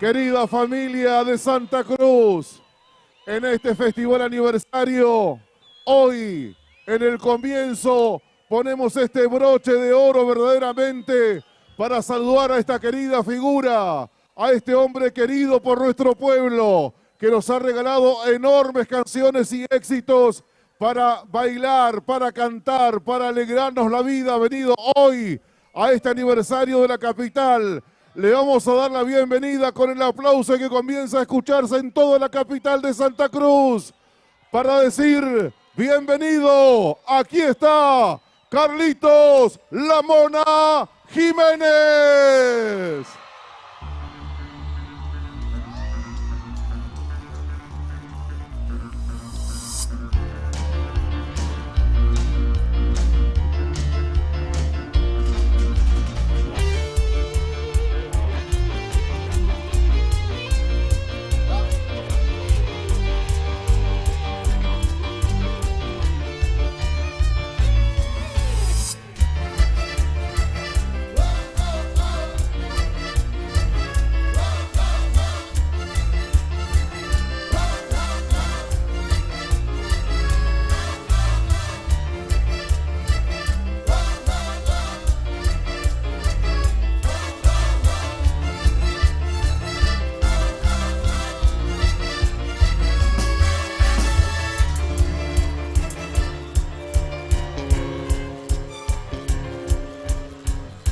Querida familia de Santa Cruz, en este festival aniversario, hoy, en el comienzo, ponemos este broche de oro verdaderamente para saludar a esta querida figura, a este hombre querido por nuestro pueblo, que nos ha regalado enormes canciones y éxitos para bailar, para cantar, para alegrarnos la vida. Ha venido hoy a este aniversario de la capital. Le vamos a dar la bienvenida con el aplauso que comienza a escucharse en toda la capital de Santa Cruz para decir bienvenido. Aquí está Carlitos La Mona Jiménez.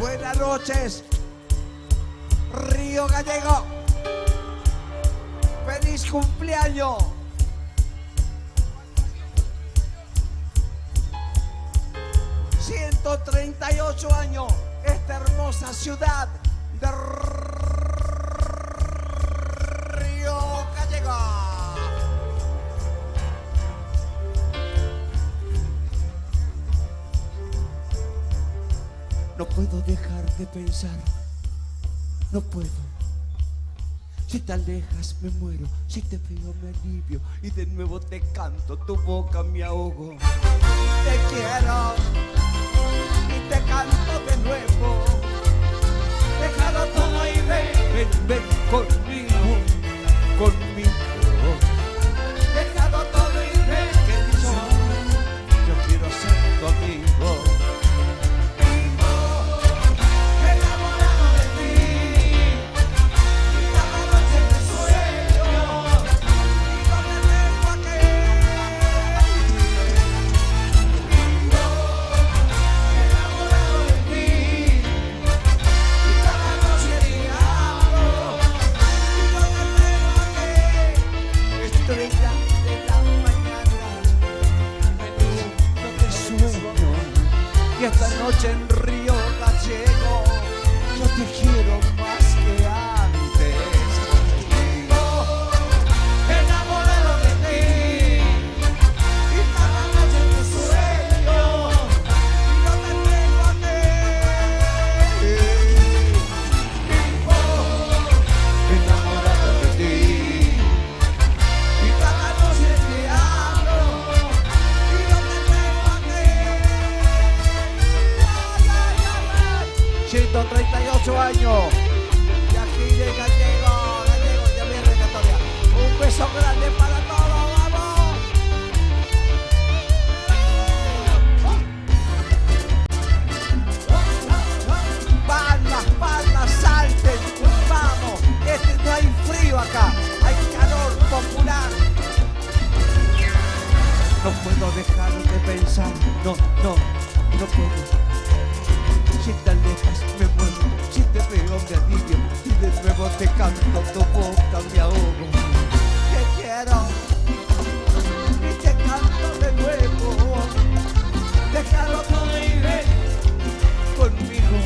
Buenas noches, Río Gallego. Feliz cumpleaños. ...138 años, esta hermosa ciudad de Río Gallego. No puedo dejar de pensar, no puedo. Si te alejas me muero, si te veo me alivio y de nuevo te canto, tu boca me ahogo. Te quiero y te canto de nuevo. Déjalo todo y ven conmigo, conmigo. Déjalo todo y ven que yo quiero ser tu amigo. Y esta noche en Río Gallego yo te quiero más que antes. Vivo enamorado de ti y cada noche te sueño y no te tengo a ti. Vivo enamorado de ti y cada noche te hablo y no te tengo a ti. 138 años y aquí de Gallego, de mi regatoria. Un beso grande para todos, vamos. Palmas, salten, vamos. No hay frío acá, hay calor popular. No puedo dejar de pensar, no puedo. Si te alejas me muero, si te veo me alivio y de nuevo te canto, tu boca me ahogo. Te quiero y te canto de nuevo. Déjalo todo y ven conmigo.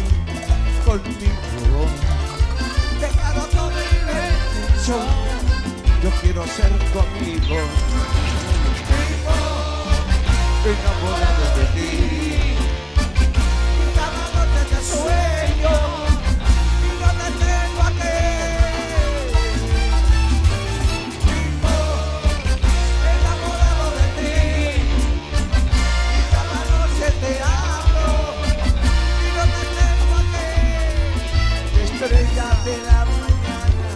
Déjalo todo y ven. Yo quiero ser tu amigo. Vivo enamorado de ti. Sueño y no te tengo aquí. Vivo enamorado de ti y cada noche te hablo y no te tengo aquí. Estrella de la mañana,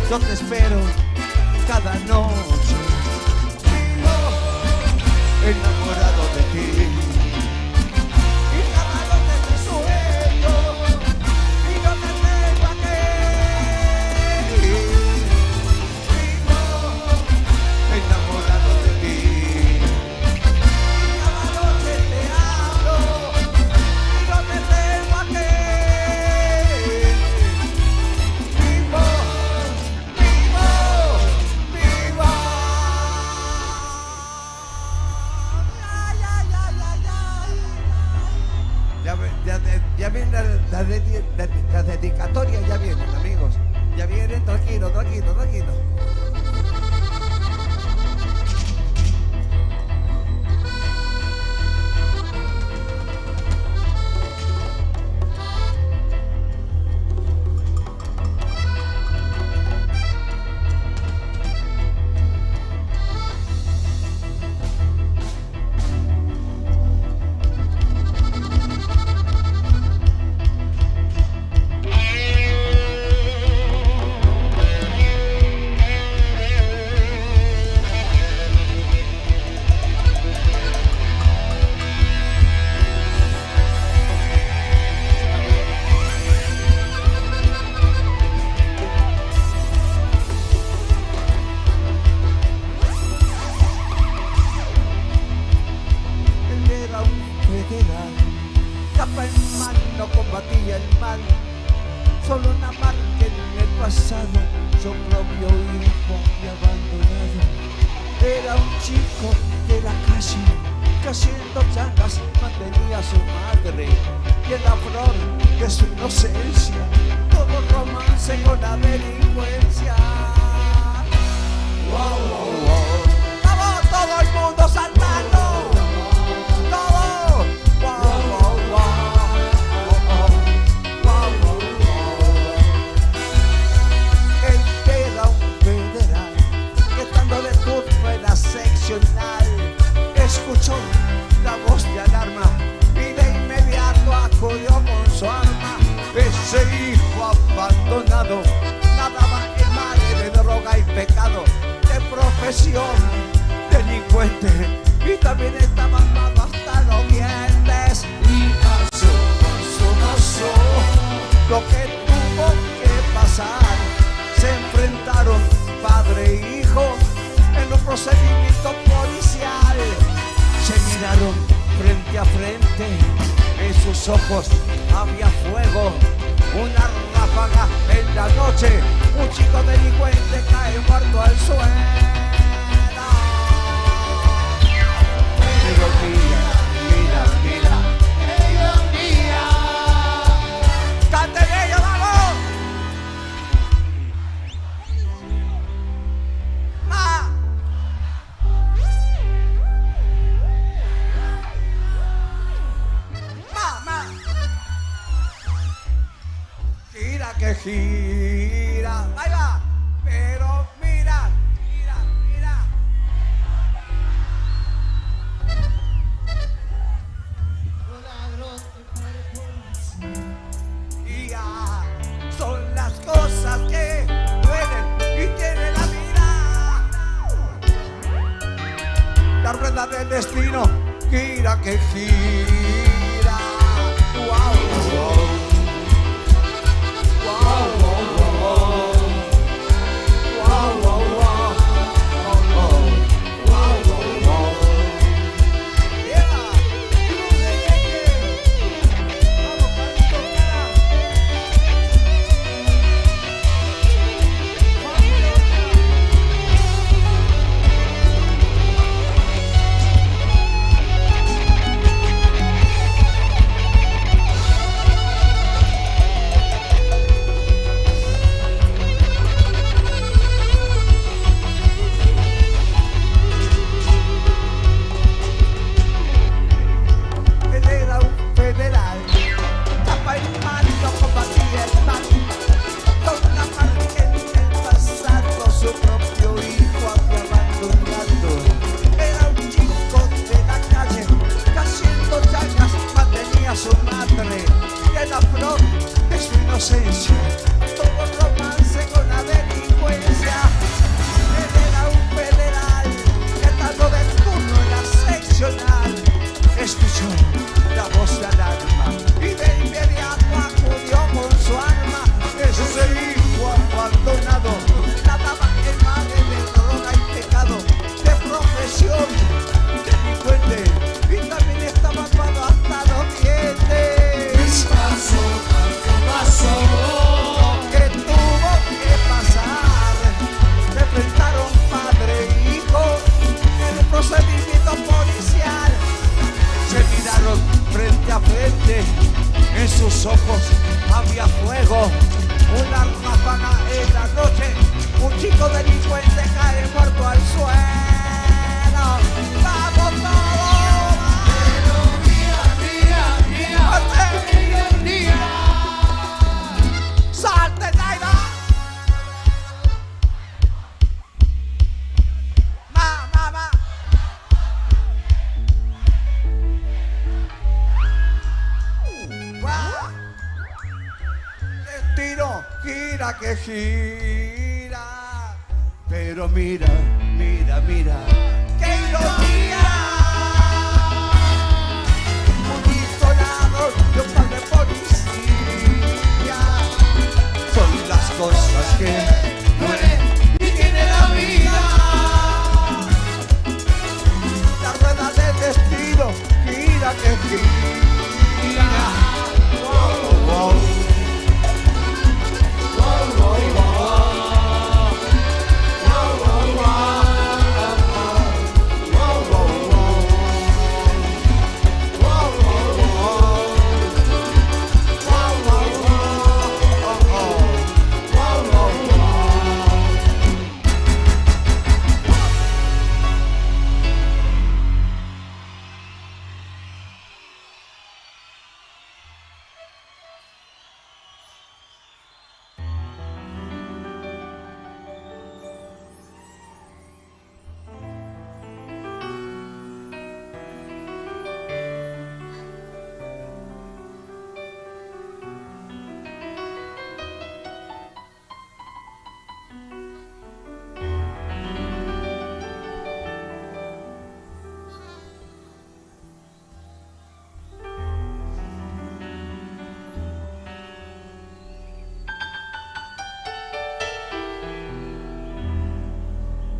yo te espero cada noche. Vivo enamorado de ti y cada noche te sueño y yo te tengo aquí. Vivo enamorado de ti y cada noche te hablo y yo te tengo aquí. Vivo, vivo, vivo. Ay, ay, ay, ay, ay. Ya viene la dedicatoria, ya vienen, amigos. Ya vienen, tranquilo, tranquilo, tranquilo. Capa en mano combatía el mal, solo una marca en el pasado, su propio hijo y abandonado. Era un chico de la calle que haciendo changas mantenía a su madre, y en la flor de su inocencia todo romance con la delincuencia. Wow, wow, wow. ¡Vamos todo el mundo saltando! Escuchó la voz de alarma y de inmediato acudió con su arma. Ese hijo abandonado nadaba en mares de droga y pecado, de profesión delincuente, y también estaba armado hasta los dientes. Y pasó lo que tuvo que pasar. Se enfrentaron padre e hijo en un procedimiento policial. Se miraron frente a frente, en sus ojos había fuego, una ráfaga en la noche, un chico delincuente cae muerto al suelo. Pero mira, mira, mira, ella mía. ¡Canten ellos, vamos! Que gira, ahí va, pero mira, mira, mira. Y ya son las cosas que duelen y tiene la vida. La rueda del destino gira que gira. Wow, wow. inocencia, todo romance con la delincuencia. frente, en sus ojos había fuego. Una ráfaga en la noche, un chico delincuente cae muerto al suelo. ¡Vamos todos! Pero mira, mira. ¡Salte, Naira! ¡Mamá! Destino, gira que gira. Pero mira, ¡qué ironía! Un isolado de un par de policía. Son las cosas que Muere y tiene la vida. la rueda del destino gira que gira. Wow, wow.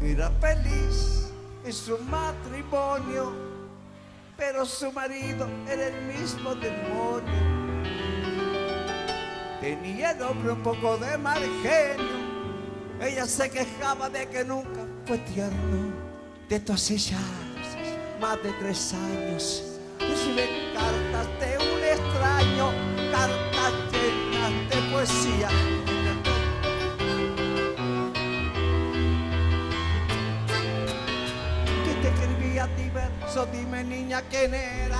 Era feliz en su matrimonio, pero su marido era el mismo demonio. Tenía el hombre un poco de mal genio. Ella se quejaba de que nunca fue tierno. De esto hace ya más de 3 años. Recibe cartas de un extraño, cartas llenas de poesía. A ti verso, dime niña quién era.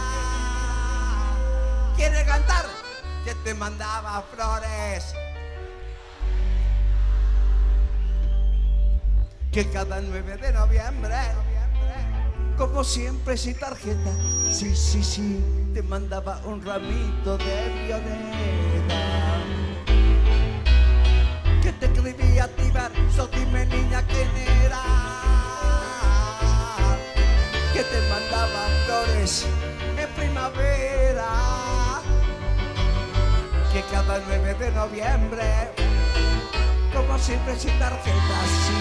¿Quiere cantar? Que te mandaba flores. Que cada 9 de noviembre, como siempre sin tarjeta, sí, te mandaba un ramito de violeta. Que te escribía a ti verso, dime niña quién era. Que te mandaba flores en primavera, que cada 9 de noviembre, como siempre sin tarjeta, sí,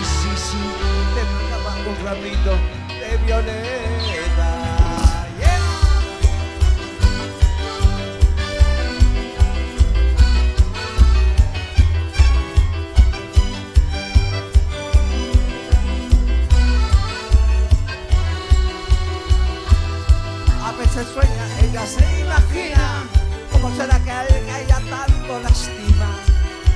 te mandaba un ramito de violeta. Se sueña, ella se imagina cómo será que a él que ella tanto lastima.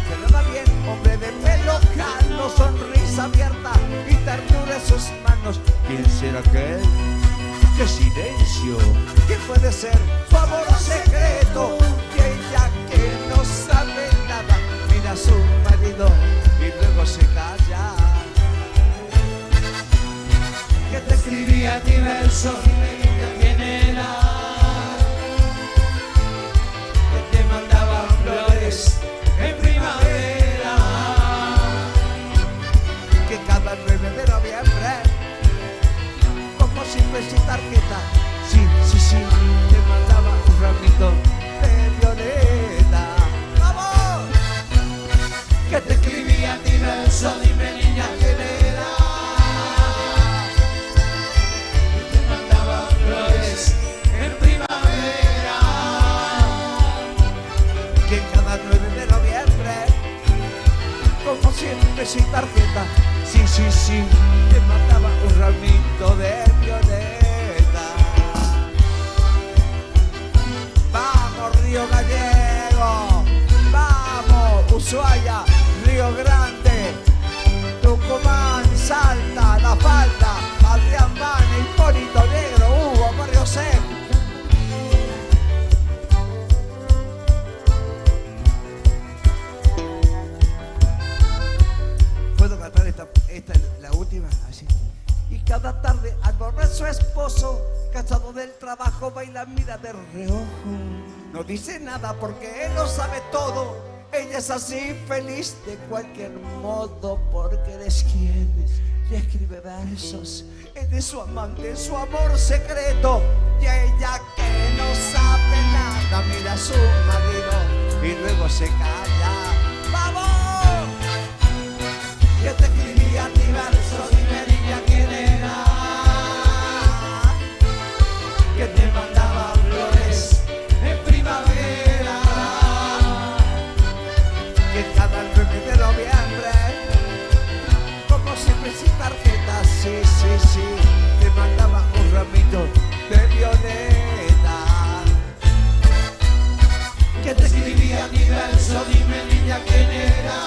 Que le va bien, hombre de pelo cano, sonrisa abierta y ternura en sus manos. ¿Quién será aquel? ¡Qué silencio! ¿Quién puede ser su amor secreto? Y ella que no sabe nada mira a su marido y luego se calla. Que te escribía a ti verso. ¿Quién era? Que te mandaba flores en primavera. Que cada 9 de noviembre, como siempre sin tarjeta, sí, te mandaba un ramito de violeta. ¡Vamos! Que te escribía a ti verso, dime niña quién era. Que te mandaba Río Gallego, vamos, Ushuaia, Río Grande, Tucumán, Salta, La Falda, Adrián Bane, Hipólito Negro, Hugo, Barrio Seco. ¿Puedo cantar esta es la última? Así. Y cada tarde al volver su esposo, cansado del trabajo, baila, mira de reojo. No dice nada porque él lo sabe todo. Ella es así, feliz de cualquier modo, porque él es quien le escribe versos. Él es su amante, su amor secreto. Y a ella que no sabe nada, mira a su marido y luego se calla. ¡Vamos! Yo te escribí a ti versos, dime niña quién era, que te mandaba flores en primavera, que cada 9 de noviembre, como siempre sin tarjeta, sí, sí, sí, te mandaba un ramito de violeta. Que te escribí a ti versos, dime niña quién era,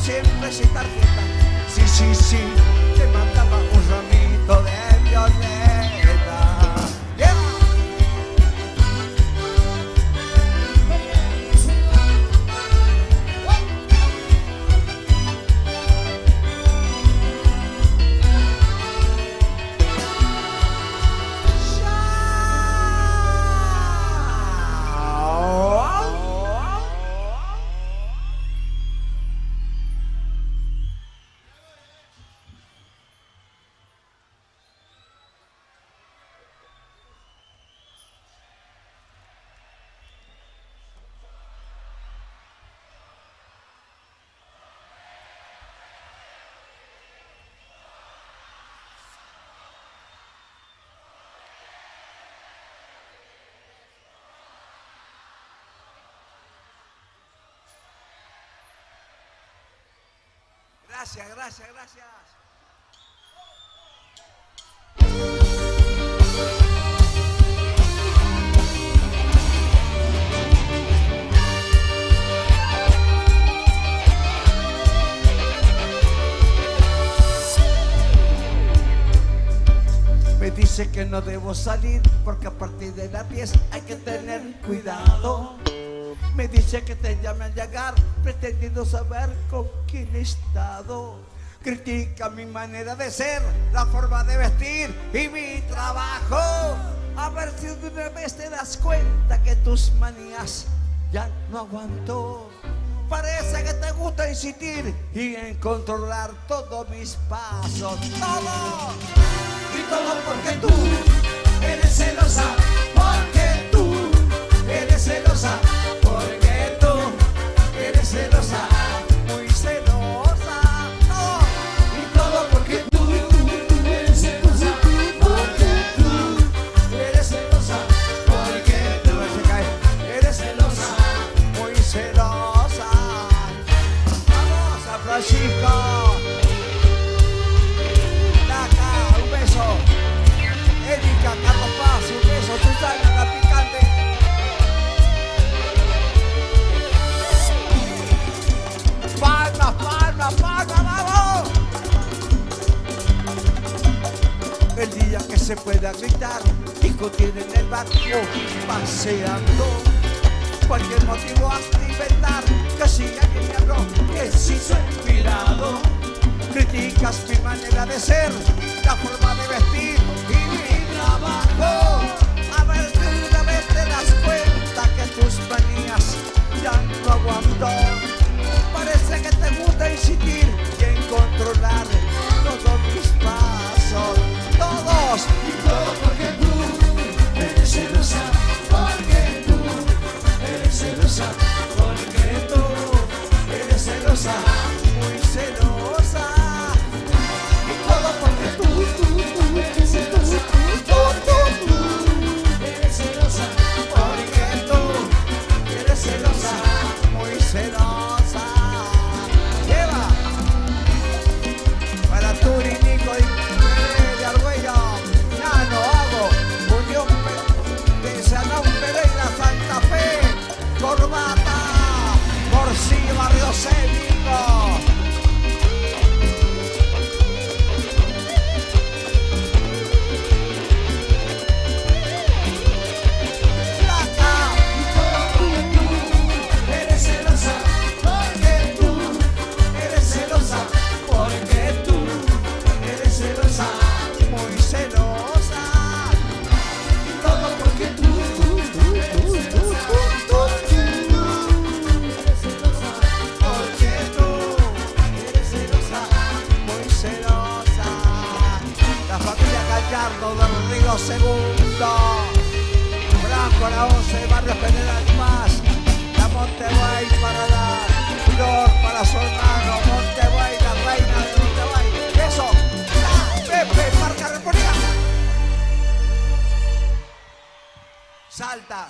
siempre sin tarjeta, sí, sí, sí, te mandaba un ramito de violeta. ¡Yeah! Gracias, gracias, gracias. Me dice que no debo salir porque a partir de las 10 hay que tener cuidado. Me dice que te llame al llegar pretendiendo saber con quién he estado. Critica mi manera de ser, la forma de vestir y mi trabajo. A ver si de una vez te das cuenta que tus manías ya no aguanto. Parece que te gusta insistir y en controlar todos mis pasos. ¡Todo! Y todo porque tú eres celosa, porque tú eres celosa, porque tú eres celosa, muy celosa. ¡Oh! y todo porque tú eres celosa, porque tú eres celosa, porque tú Eres celosa, muy celosa. Vamos a Francisco. Laca, un beso. Erika, Carlos Paz, un beso. Susana, la picante. Palmas, palmas, palmas, vamos. El día que se pueda gritar, discutir en el barrio, paseando. Cualquier motivo hasta inventar, que si alguien me habló, que si soy inspirado. Criticas mi manera de ser, la forma de vestir y mi trabajo. A ver si una vez te das cuenta que tus manías ya no aguanto. Parece que te gusta insistir y en controlar todos mis pasos. Todos. y todo porque tú eres celosa, porque tú eres celosa, porque tú eres celosa, Muy celosa. y todo porque tú eres celosa, porque tú eres celosa, Porque tú eres celosa, muy celosa. Salta.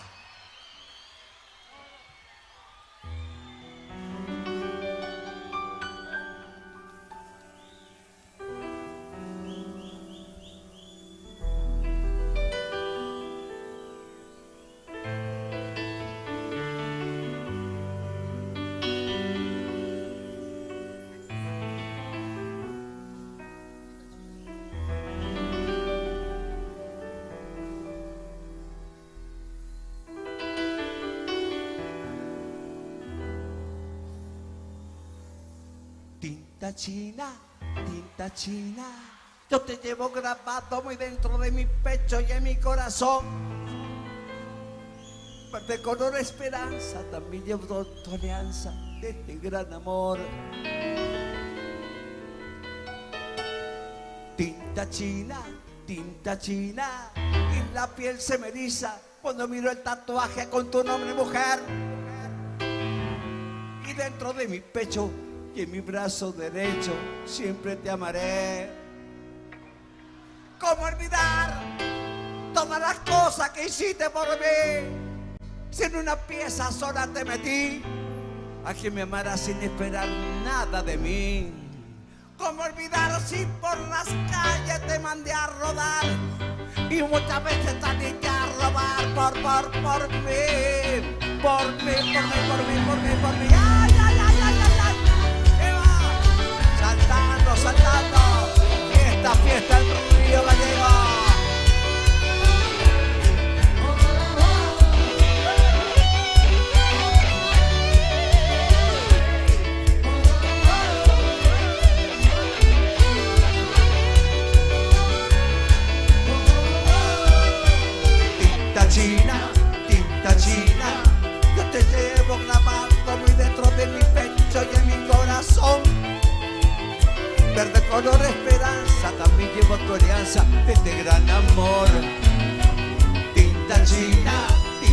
Tinta china, yo te llevo grabado muy dentro de mi pecho y en mi corazón. Verde color esperanza, también llevo tu alianza de este gran amor. Tinta china, y la piel se me eriza cuando miro el tatuaje con tu nombre, mujer. Y dentro de mi pecho y en mi brazo derecho siempre te amaré. ¿Cómo olvidar todas las cosas que hiciste por mí? Si en una pieza sola te metí, a quien me amara sin esperar nada de mí. ¿Cómo olvidar si por las calles te mandé a rodar y muchas veces saliste a robar por mí? Por mí. ¡Ay, ay, ay, ay, ay, ay! Saltando, fiesta en Río Gallego. Tinta china, yo te llevo grabado muy dentro de mi pecho y en mi corazón. Verde color esperanza, también llevo tu alianza de este gran amor. Tinta china, y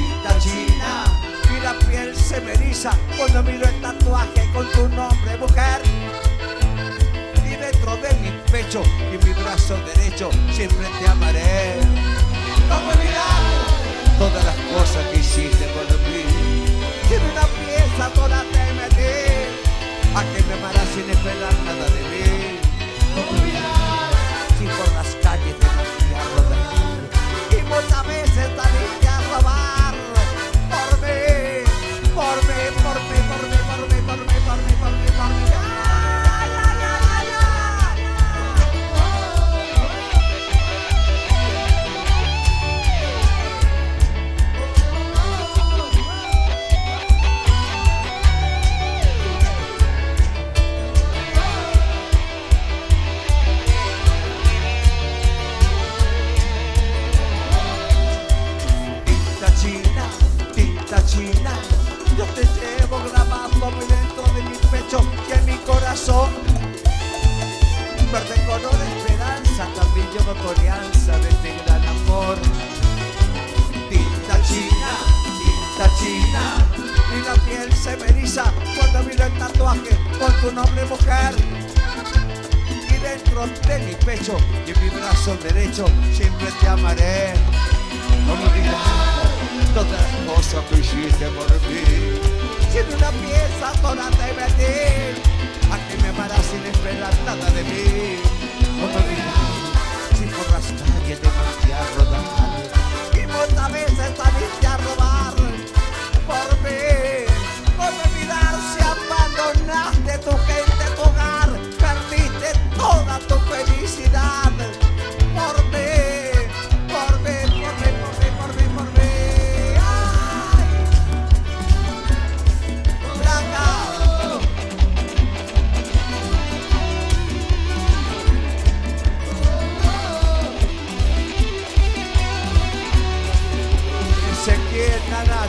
la piel se me eriza cuando miro el tatuaje con tu nombre, mujer. Y dentro de mi pecho y en mi brazo derecho siempre te amaré. ¿Cómo olvidar todas las cosas que hiciste por mí? Si en una pieza sola te metí, a que me amarás sin esperar nada de mí. Si por las calles te mandé a rodar y muchas veces saliste a robar por mí. Ay, ay, ay, ay, Tinta china, yo te llevo grabado muy dentro de mi pecho y en mi corazón. Verde color de esperanza, también llevo tu alianza de este gran amor. Tinta china, y la piel se me eriza cuando miro el tatuaje con tu nombre, mujer. Y dentro de mi pecho y en mi brazo derecho siempre te amaré. No me olvides todas las cosas que hiciste por mí. Si en una pieza sola te metí, a que me amarás sin esperar nada de mí. No me olvides si por las calles te mandé a rodar y muchas veces saliste a robar por mí. No me olvidar si abandonaste tu gente, tu hogar, perdiste toda tu felicidad por mí.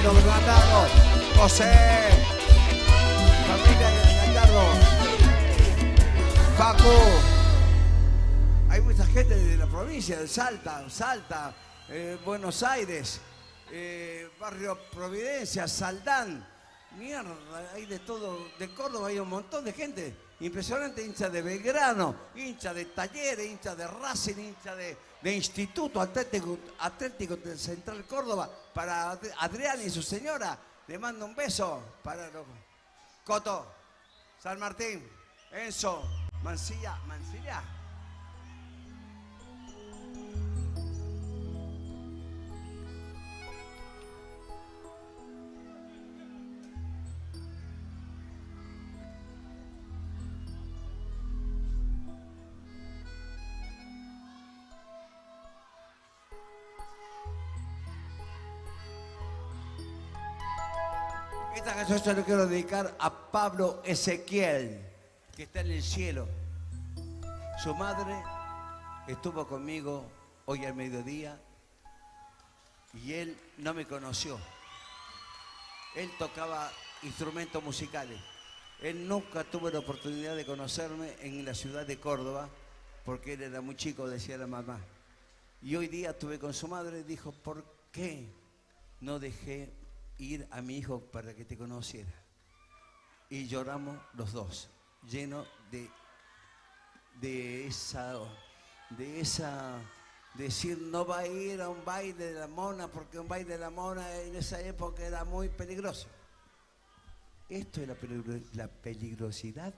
Los Granados, José, familia de Gallardo, Paco. Hay mucha gente de la provincia de Salta, Buenos Aires, barrio Providencia, Saldán, Mierda, hay de todo. De Córdoba hay un montón de gente. Impresionante, hincha de Belgrano, hincha de Talleres, hincha de Racing, hincha de Instituto Atlético del Central Córdoba. Para Adrián y su señora, le mando un beso. Para los Coto, San Martín, Enzo, Mansilla. Esta canción se lo quiero dedicar a Pablo Ezequiel, que está en el cielo. Su madre estuvo conmigo hoy al mediodía y él no me conoció. Él tocaba instrumentos musicales. Él nunca tuvo la oportunidad de conocerme en la ciudad de Córdoba porque él era muy chico, decía la mamá. Y hoy día estuve con su madre y dijo, ¿por qué no dejé ir a mi hijo para que te conociera? Y lloramos los dos, llenos de esa, decir, no va a ir a un baile de la mona, porque un baile de la mona en esa época era muy peligroso. Esto es la peligrosidad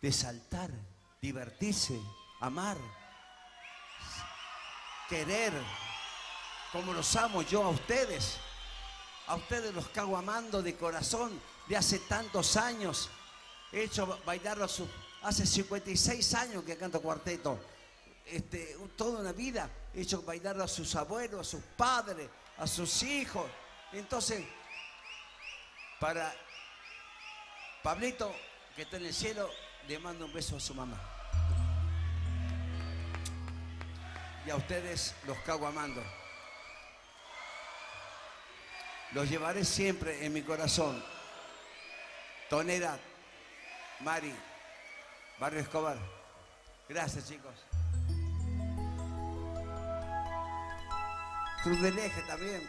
de saltar, divertirse, amar, querer, como los amo yo a ustedes. A ustedes los cago amando de corazón, de hace tantos años. He hecho bailar hace 56 años que canto cuarteto. Toda una vida he hecho bailar a sus abuelos, a sus padres, a sus hijos. Entonces, para Pablito, que está en el cielo, le mando un beso a su mamá. Y a ustedes los cago amando. Los llevaré siempre en mi corazón. Tonera, Mari, Barrio Escobar. Gracias, chicos. Cruz del Eje también.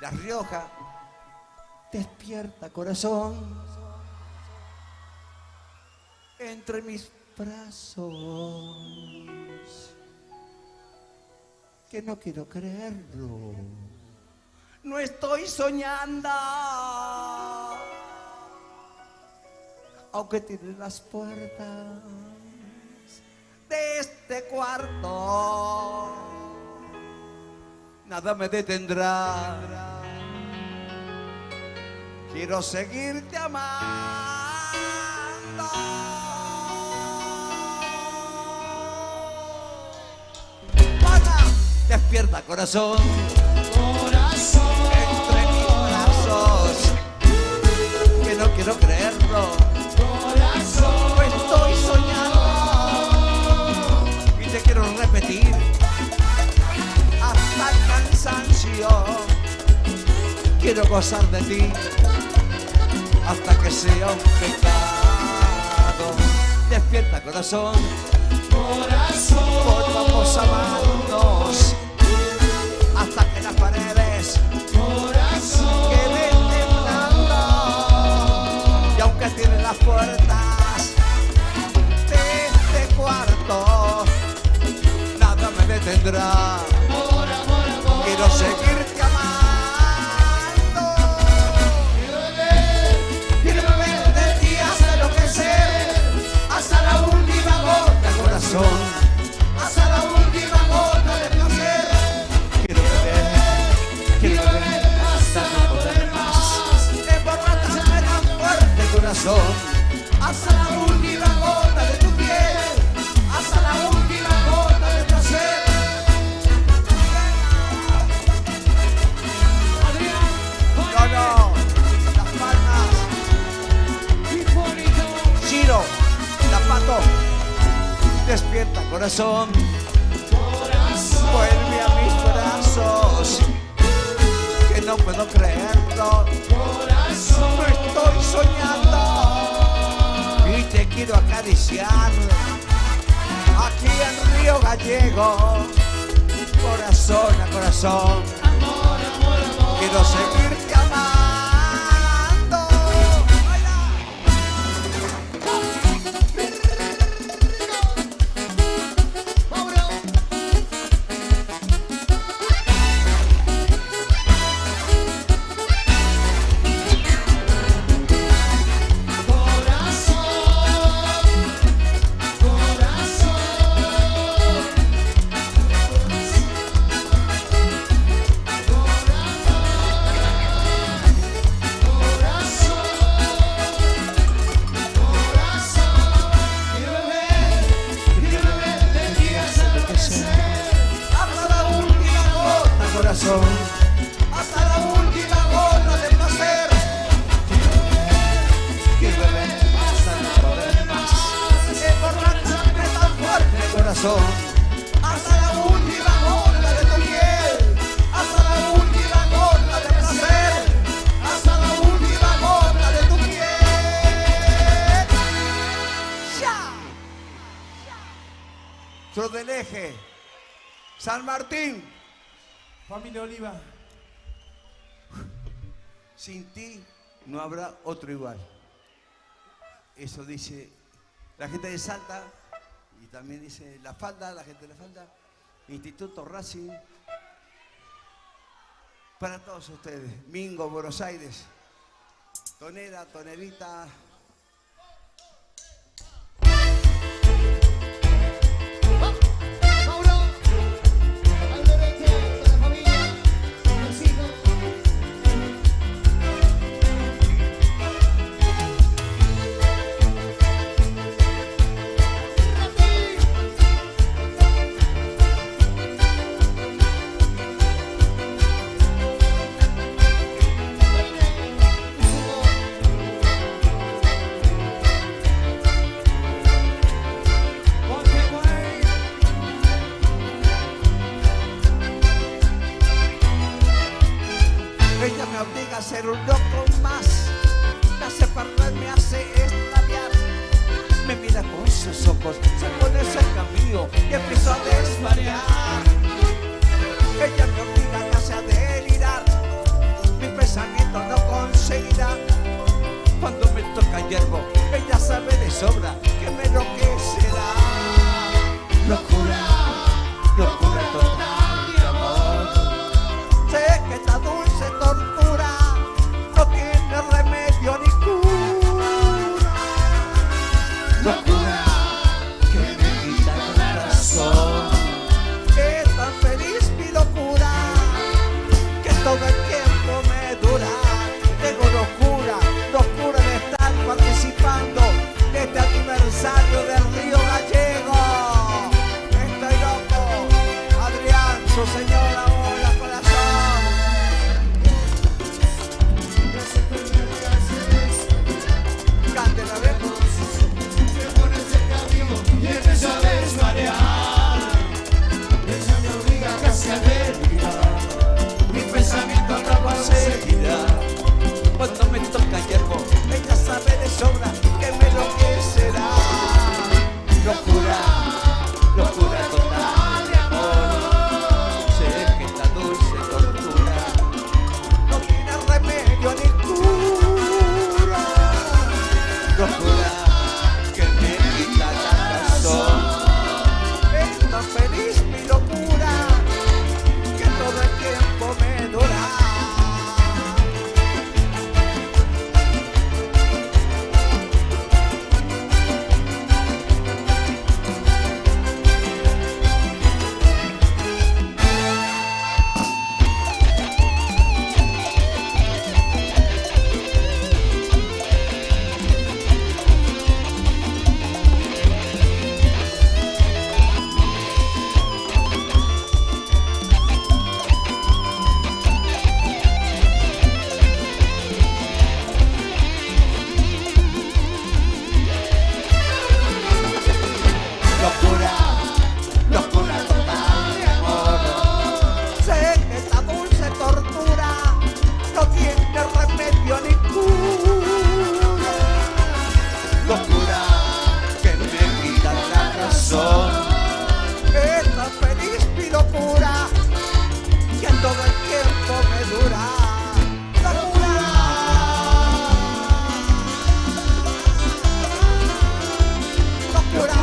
La Rioja. Despierta, corazón. Entre mis brazos. Que no quiero creerlo. No estoy soñando, aunque tiene las puertas de este cuarto, nada me detendrá. Quiero seguirte amando. Para, despierta, corazón. Entre mis brazos, que no quiero creerlo. No estoy soñando y te quiero repetir hasta el cansancio. Quiero gozar de ti hasta que sea un pecado. Despierta, corazón. Volvamos a amarnos hasta que las paredes queden temblando. Y aunque tienen las puertas de este cuarto, nada me detendrá. Quiero seguirte amando. Quiero beber de ti hasta enloquecer, hasta la última gota, corazón. Hasta la última gota de placer. Quiero beber hasta no poder más. Emborrachame tan fuerte, corazón. Hasta la última gota de tu piel. Hasta la última gota de placer. Adrián, no, Las Palmas. Chiro, Zapato. Despierta, corazón. Vuelve a mis brazos, que no puedo creerlo. No estoy soñando y te quiero acariciar aquí en Río Gallego, corazón a corazón. Quiero seguirte amando. corazón. Hasta la última gota de tu piel, hasta la última gota de placer, hasta la última gota de tu piel. ¡Ya! Cruz del Eje, San Martín. Familia Oliva. Sin ti no habrá otro igual. Eso dice la gente de Salta y también dice La Falda, la gente de La Falda, Instituto Racing. Para todos ustedes, Mingo, Buenos Aires, Tonera, Tonerita. Ella me obliga a ser un loco más, me hace perder, me hace extraviar. Me mira con sus ojos, se pone cerca mío y empiezo a desvariar. Ella me obliga, me hace a delirar, mi pensamiento no conseguirá. Cuando me toca hierbo, ella sabe de sobra que me enloquecerá. Locura, locura total de amor. Sé que esta dulce tortura no tiene remedio ni cura. Locura que me quita el corazón. Es tan feliz mi locura que todo el tiempo me dura. Tengo locura, locura de estar participando de este aniversario del Río Gallego. Estoy loco, Adrián, su señora, hola corazón. Cántela, a ver. Me pones cerca mío y empiezo a desvariar. Ella me obliga casi a delirar. Mi pensamiento no conseguirá. Cuando me toca hierbo, ella sabe de sobra que me enloquecerá. Locura, locura total de amor. Sé que esta dulce tortura no tiene remedio ni cura. Locura que me quita la razón. Es tan feliz mi locura que todo el tiempo me dura. Locura, locura total de amor. Sé que esta dulce tortura no tiene remedio ni cura. Locura que me quita la razón. Es tan feliz mi locura que todo el tiempo me dura. Locura. Locura.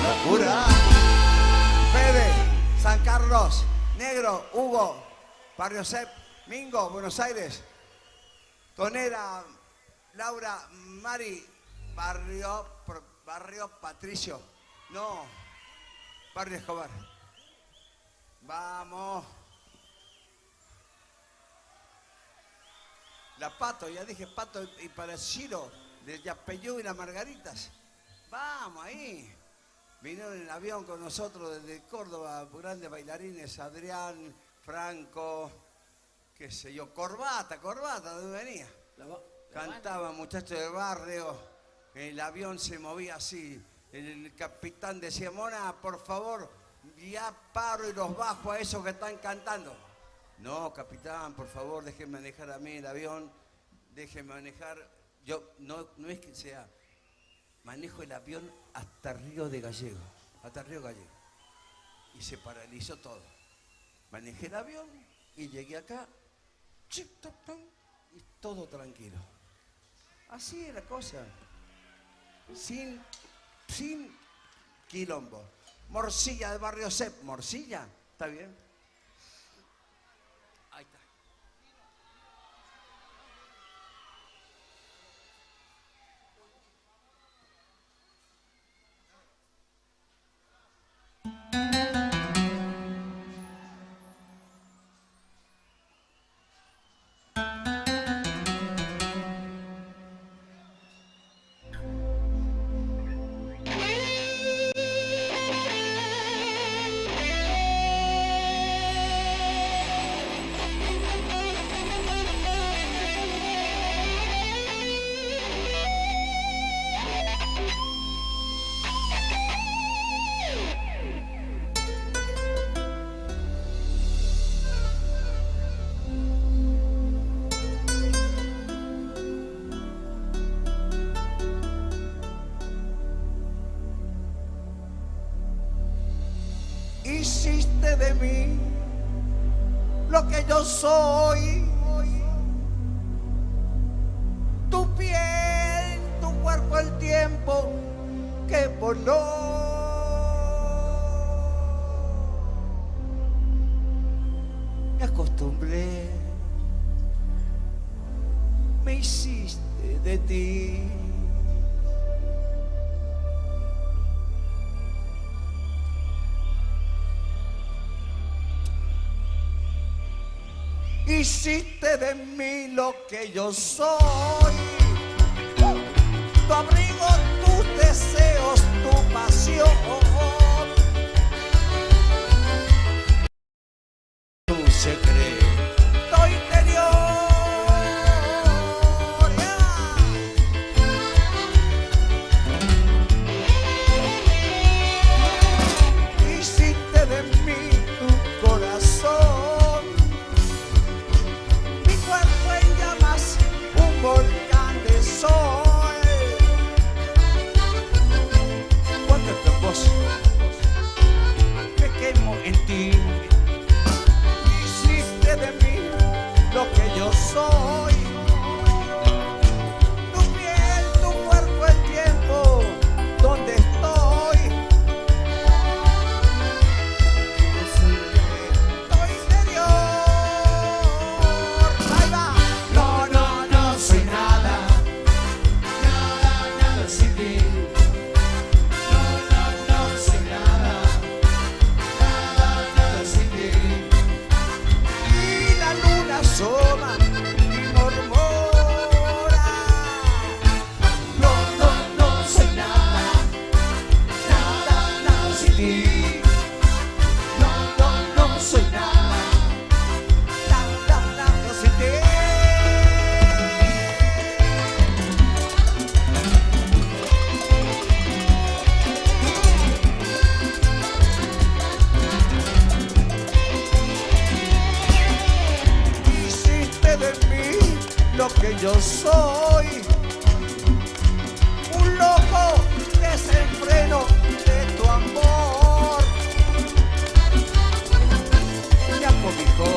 Locura. Fede, San Carlos, Negro, Hugo, Barrio Cep, Mingo, Buenos Aires, Tonera, Laura, Mari, Barrio Patricio, no, Barrio Escobar. Vamos. La Pato, ya dije Pato y para Chiro, de Yapeyú y las Margaritas. Vamos ahí. Vinieron en el avión con nosotros desde Córdoba, grandes bailarines, Adrián, Franco, qué sé yo, Corbata, ¿de dónde venía? Cantaba muchachos de barrio, el avión se movía así, El capitán decía, Mona, por favor, ya paro y los bajo a esos que están cantando. No, capitán, por favor, déjeme manejar a mí el avión, déjeme manejar. Yo no es que sea, manejo el avión hasta Río de Gallegos, hasta Río Gallego. Y se paralizó todo. Manejé el avión y llegué acá, y todo tranquilo. Así es la cosa. Sin quilombo. Morcilla de Barrio Cep. Morcilla, ¿está bien? Ahí está. Hiciste de mí lo que yo soy. Tu piel, tu cuerpo, el tiempo que voló. Me acostumbré, me hiciste de ti. Hiciste de mí lo que yo soy. Tu abrigo, tus deseos, tu pasión. Tu secreto interior. Hiciste de mí tu corazón. Volcán de sol. Cuando tu voz me quemo en ti. Hiciste de mí lo que yo soy. Tu piel, tu cuerpo, el tiempo donde estoy. Tu secreto interior. Ahí va. Soy nada, nada sin ti. No soy nada, nada sin ti. Y la luna asoma y murmura. No soy nada, nada sin ti. No soy nada, Nada sin ti. De mí lo que yo soy, un loco desenfreno de tu amor. Me acobijó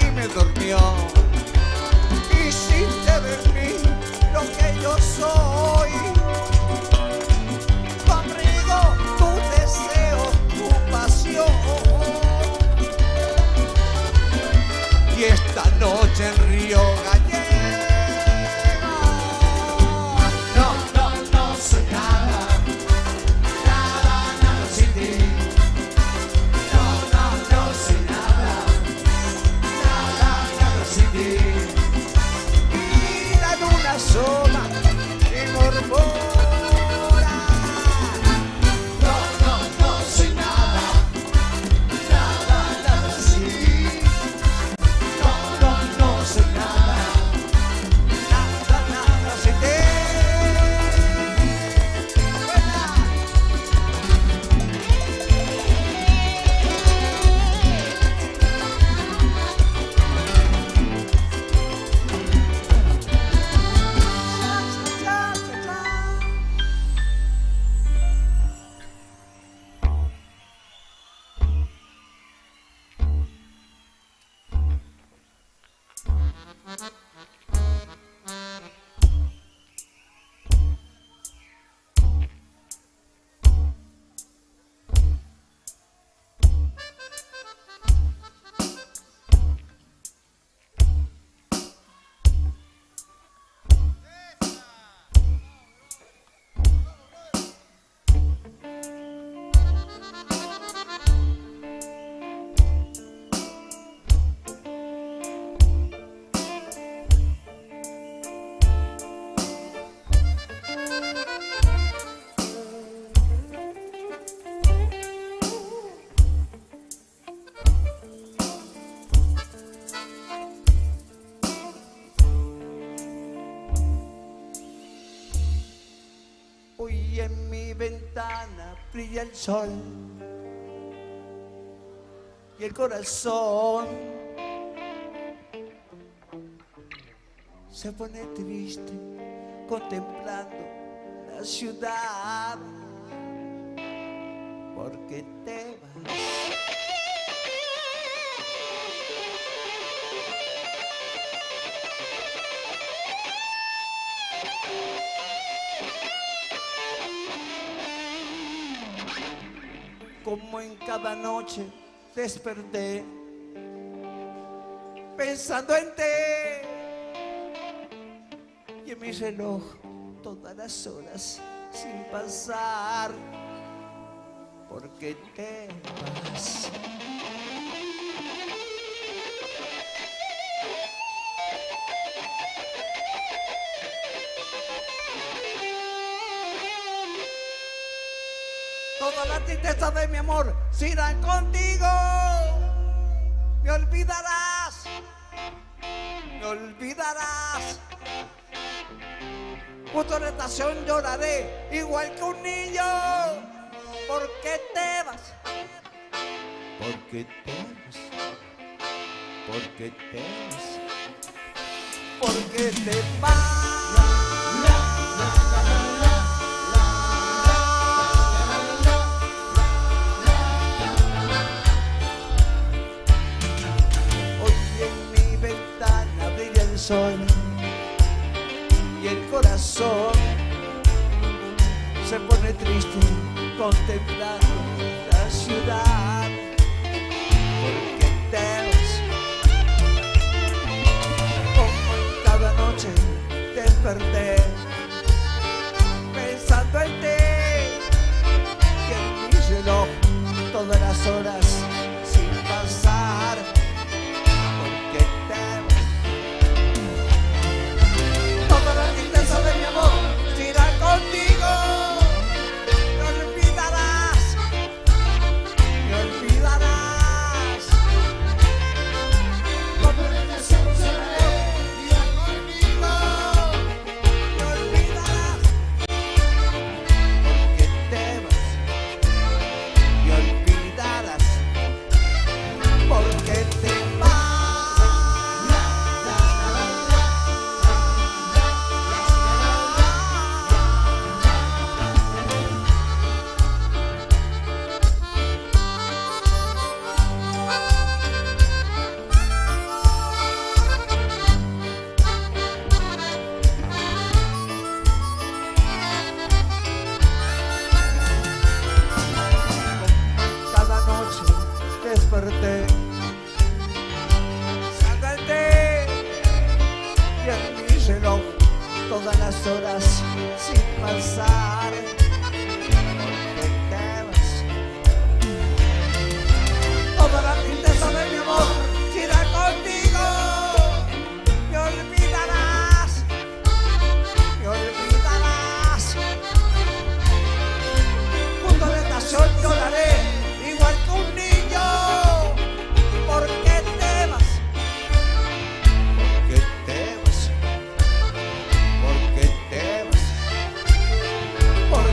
y me durmió. Hiciste de mí lo que yo soy, tu abrigo, tus deseos, tu pasión. Y esta noche en Río Gallego. no soy nada, nada sin ti. No soy nada, nada sin ti. Hoy en mi ventana brilla el sol y el corazón se pone triste contemplando la ciudad porque te vas. Como en cada noche desperté pensando en ti y en mi reloj todas las horas sin pasar porque te vas. Toda la tristeza de mi amor se irán contigo. Me olvidarás, me olvidarás. Junto a la estación lloraré igual que un niño. ¿Por qué te vas? ¿Por qué te vas? ¿Por qué te vas? ¿Por qué te vas? Sol y el corazón se pone triste contemplando la ciudad porque te vas. Como en cada noche desperté pensando en ti y en mi reloj todas las horas sin pasar porque te vas. De mi amor, se irá contigo. Me olvidarás, me olvidarás. Como el deseo se irá conmigo. Me olvidarás, porque te vas. Me olvidarás, porque te vas. Desperté, sácate y en mi reloj todas las horas sin pasar porque te vas. Toda la tristeza de mi amor se irá contigo. Me olvidarás, me olvidarás. Junto a la estación lloraré igual que un niño. ¿Por qué te vas? ¿Por qué te vas? ¿Por qué te vas? ¿Por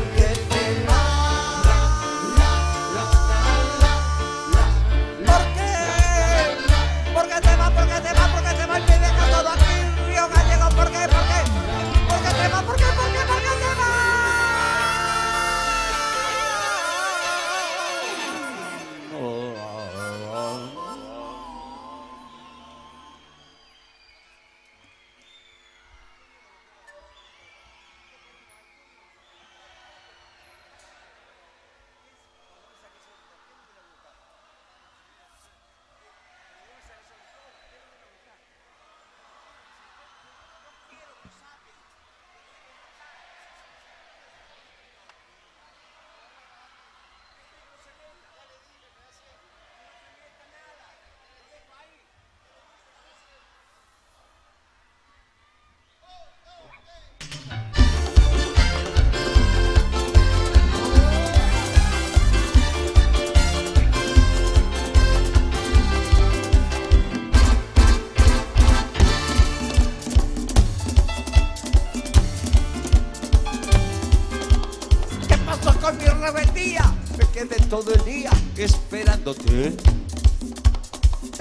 rebeldía, me quedé todo el día esperándote.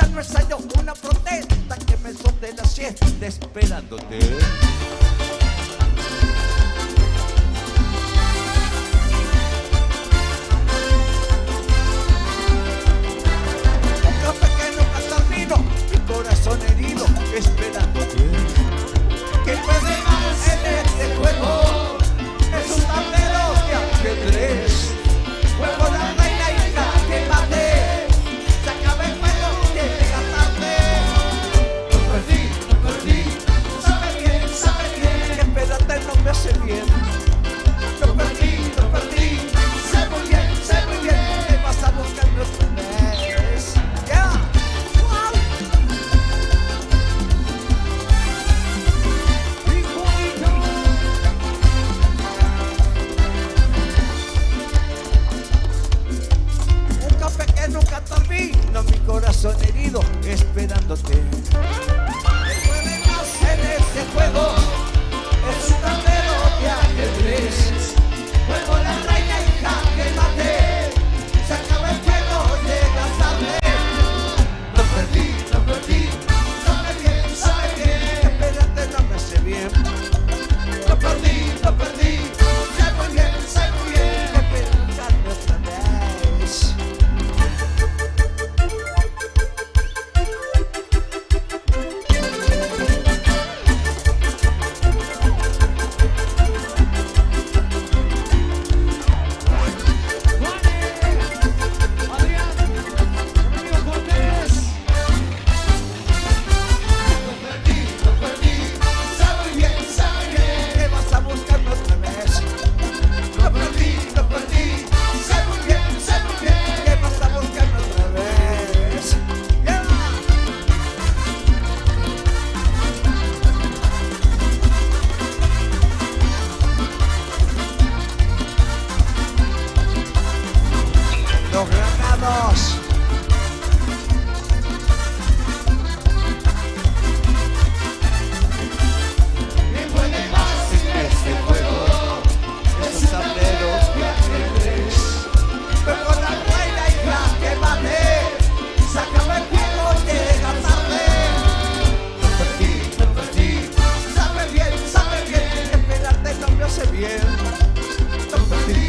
Ya no ensayo una protesta que me son de la siesta esperándote. Un café que nunca termino, mi corazón herido esperándote. ¿Qué puede más en este juego? Es un tablero de ajedrez. Juego la reina y la que mate. Se acaba el juego, llega tarde. Lo perdí, sabe bien, Que espérate no me hace bien. lo perdí, sé muy bien, Me vas a buscar otra vez. Yeah. Wow. Un café que nunca termino, mi corazón herido esperándote. En este juego es un tablero de ajedrez. juego la reina y jaque mate. Se acaba el juego, llegas tarde. Lo perdí, sabe bien, Espérate, no me hace bien. lo perdí, sé muy bien, Esperarme otra vez. lo perdí, sabe bien, Que vas a buscarme otra vez. lo perdí, sé muy bien, Que vas a buscarme otra vez. Yeah. Los granados. ¿Qué puede más en este juego? Esos tableros de ajedrez. Pero la reina y la que mate. Se acaba el juego, llega tarde. Lo perdí, Sabe bien, esperarte no me hace bien. lo perdí,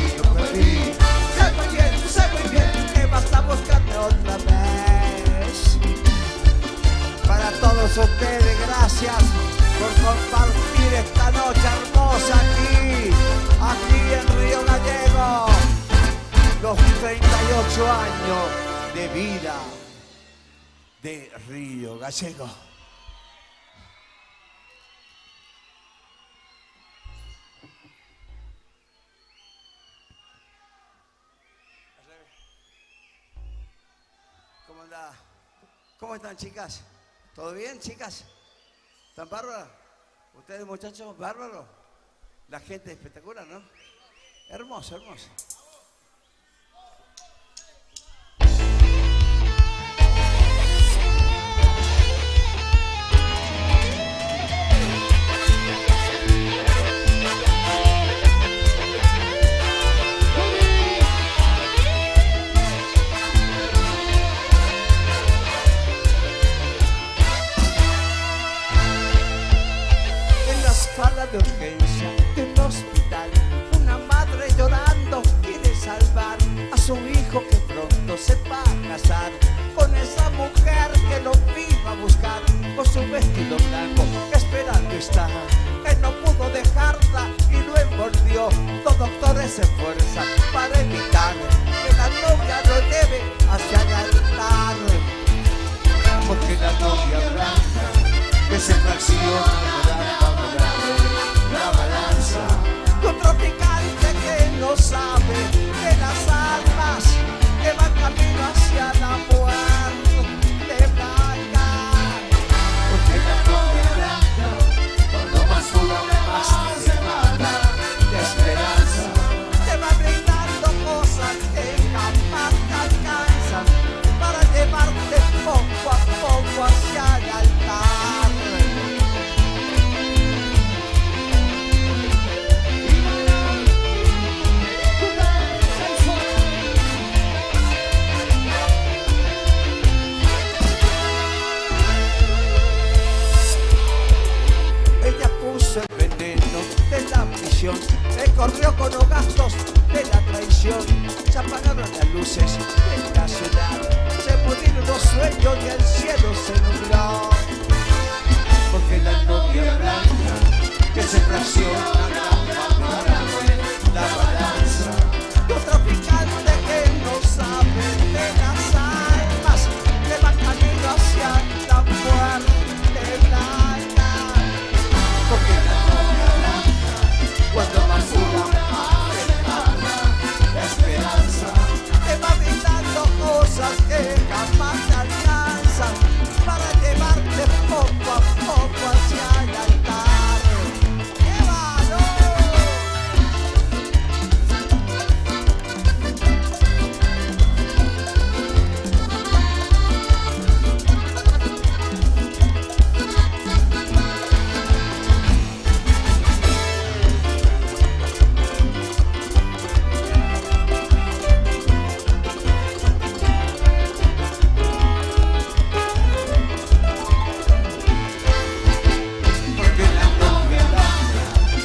Sé muy bien, que vas a buscarme otra vez. Para todos ustedes, gracias por compartir esta noche hermosa aquí en Río Gallego. Los 38 años de vida de Río Gallego. ¿Cómo anda? ¿Cómo están, chicas? ¿Todo bien, chicas? ¿Están bárbaras? ¿Ustedes, muchachos, bárbaros? La gente espectacular, ¿no? Hermoso, hermoso. En la sala de urgencia de un hospital, una madre llorando quiere salvar a su hijo que pronto se va a casar con esa mujer que lo vino a buscar con su vestido blanco, esperando está. Él no pudo dejarla y lo envolvió. Los doctores se esfuerzan para evitar que la novia lo lleve hacia el altar. Porque la novia blanca que se fracciona la balanza. un traficante que no sabe de las almas que van camino hacia la muerte blanca. Porque la novia blanca, cuando más pura más se mata de esperanza. Te va brindando cosas que jamás te alcanzan para llevarte poco a poco hacia el altar. ilusión. Él corrió con los gastos de la traición. Se apagaron las luces en la ciudad. Se pudieron los sueños y el cielo se nubló. Porque la novia blanca que se fracciona la balanza. Y un traficante que no sabe de las almas, que va camino hacia la muerte blanca. Porque la novia blanca, cuando más la esperanza, te va brindando cosas que jamás te alcanzan para llevarte poco a poco hacia el altar. ¡Qué valor!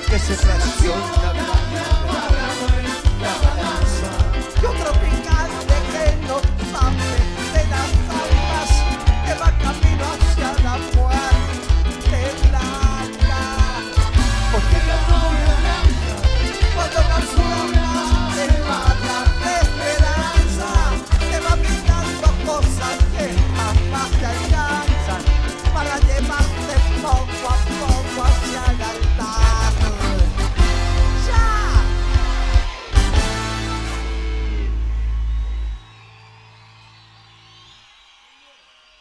Que se fracciona la balanza. Y otro picante que no sabe de las almas, que va camino hacia la muerte blanca. Porque la novia blanca, cuando las almas te matan de esperanza, te va brindando cosas que jamás te alcanzan para llevarte poco a poco hacia el altar.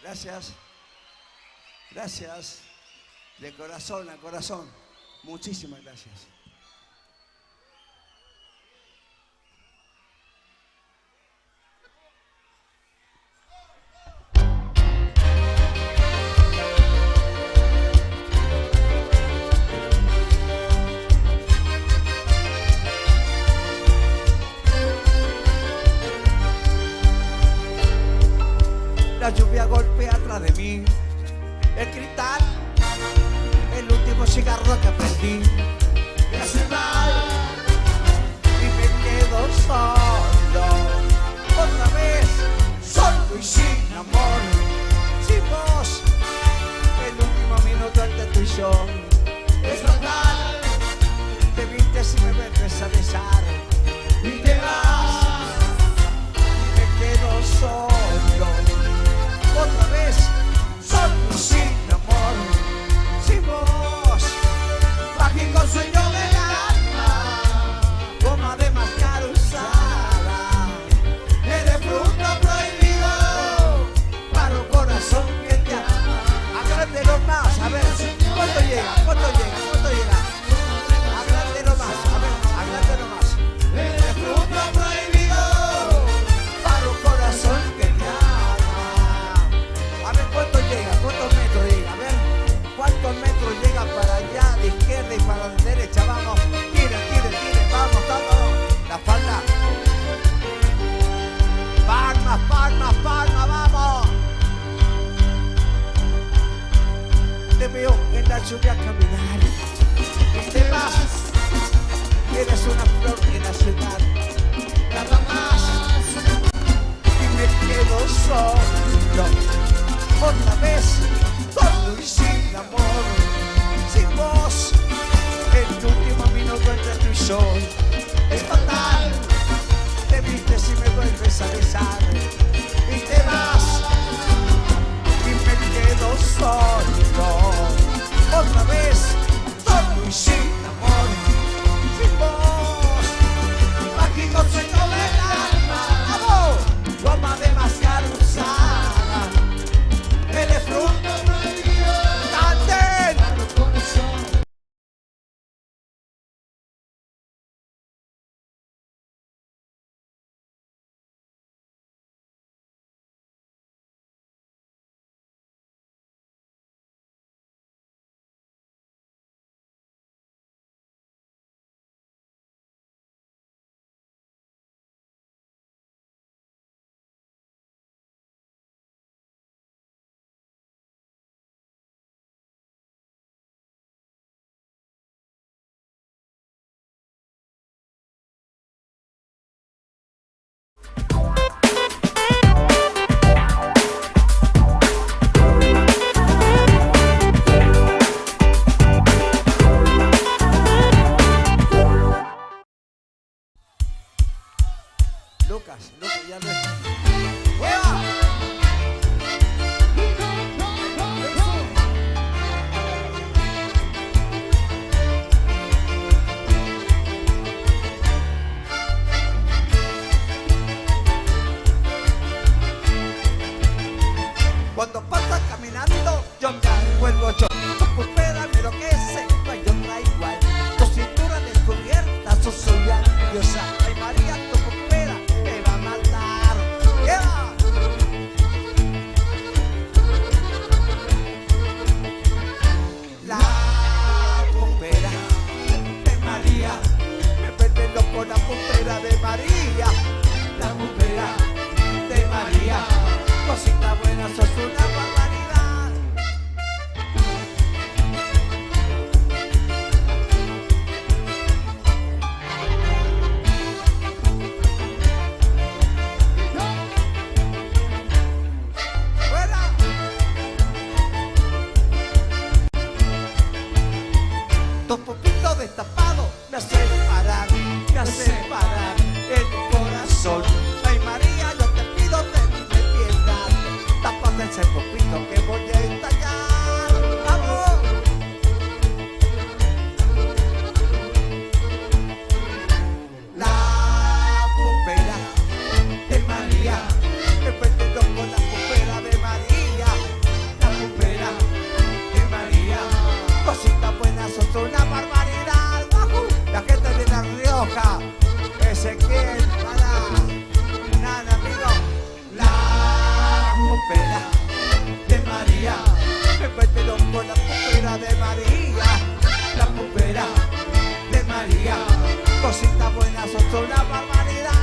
Gracias, gracias, de corazón a corazón, muchísimas gracias. La lluvia golpea atrás de mí, el cristal, el último cigarro que prendí, me hace mal y me quedo solo, otra vez, solo y sin amor, sin vos, el último minuto entre tú y yo, es fatal, te vistes y me vuelves a besar, y te vas, y me quedo solo. Otra vez, solo sin amor, sin vos, mágico sueño del alma, goma de mascar usada, eres fruto prohibido para un corazón que te ama. Agrándelo más, a ver, ¿cuánto llega? ¿Cuánto llega? ¿Cuánto llega? Agrándelo más, a ver, agrándelo más. Eres fruto prohibido para un corazón que te ama. A ver, ¿cuánto llega? ¿Cuántos metros llega? A ver, ¿cuántos metros llega para allá, de izquierda y para la derecha? Vamos, tire, vamos, todos. La falda. Palmas, vamos. Te veo en la lluvia caminar. Y te vas. Eres una flor en la ciudad. Nada más. Y me quedo solo. Otra vez, solo y sin amor, sin vos, el último minuto entre tú y yo, es fatal, te vistes y me vuelves a besar, y te vas, y me quedo solo, otra vez, solo y sin amor, sin vos, mágico sueño del alma, amor, goma de mascar usada. Eres fruto prohibido. ¡Canten! Lucas, ya no es. ¡Hueva! Cuando pasas caminando, yo me vuelvo yo. Tu pulpera me enloquece, no hay otra igual. Tu cintura descubierta, sos suya, diosa. Ay María, tu pulpera me va a matar. ¡Eva! La pulpera de María, me vuelve loco la pulpera de María. La pulpera de María. Cosita buena, sos una barbaridad. ¡Fuera! Tus pupitos destapados me hacen parar el corazón. Ay María, yo te pido tenme piedad. Tápate ese pupito que voy a estallar. ¡Vamos! La pupera de María, me vuelve loco la pupera de María. La pupera de María, cosita buena, sos una barbaridad. ¡Bajú! La gente de La Rioja, Ezequiel, Nana, amigo. La pupera de María, me vuelve loco la pupera de María. La pupera de María, cosita buena, sos una barbaridad.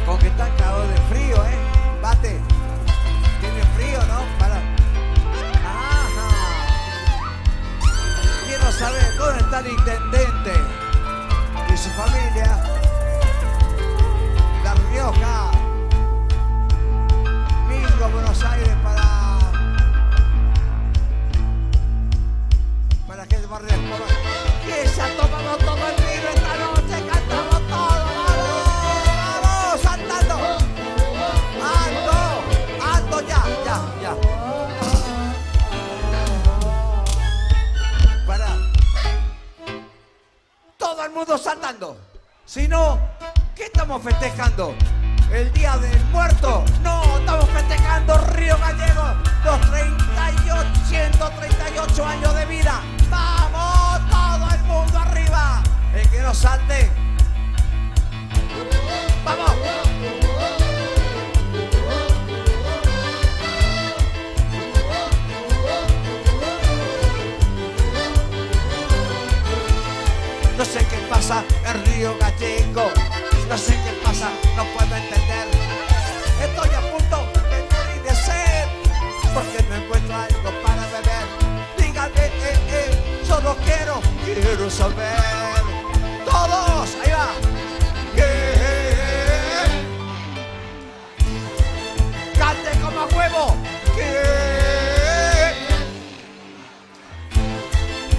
Con que están cagados de frío, Bate. Tiene frío, ¿no? Para. Ajá. Quiero saber dónde está el intendente y su familia. La Rioja. Mingo, Buenos Aires para que el barrio de Escobar. Que se ha tomado todo el vino esta noche, cantamos todo, vamos, saltando. Alto, ya. Para. Todo el mundo saltando. Si no, ¿qué estamos festejando? ¿El Día del Muerto? No, estamos festejando Río Gallego, los 138 años de vida. ¡Vamos! Todo el mundo arriba. El que no salte. ¡Vamos! No sé qué pasa en Río Gallego. No sé qué pasa, no puedo entender. Estoy a punto de morir de sed, porque no encuentro algo para beber. Díganme, solo quiero saber. Todos, ahí va. Cante como a huevo.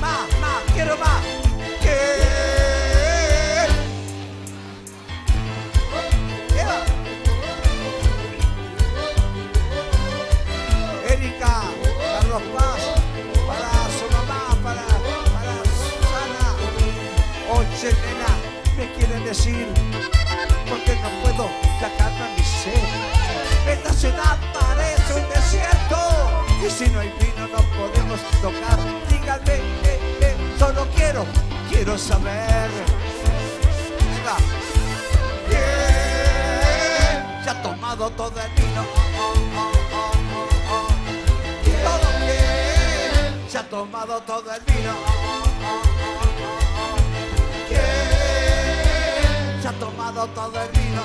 Más, quiero más. Erika, Carlos Paz, para su mamá, para Susana. Oye, nena, me quieren decir, porque no puedo sacarme mi sed. Esta ciudad parece un desierto, y si no hay vino no podemos tocar. Díganme, solo quiero saber. Venga. Se ha tomado todo el vino. Todo bien. tomado todo el vino. ¿Quién se ha tomado todo el vino?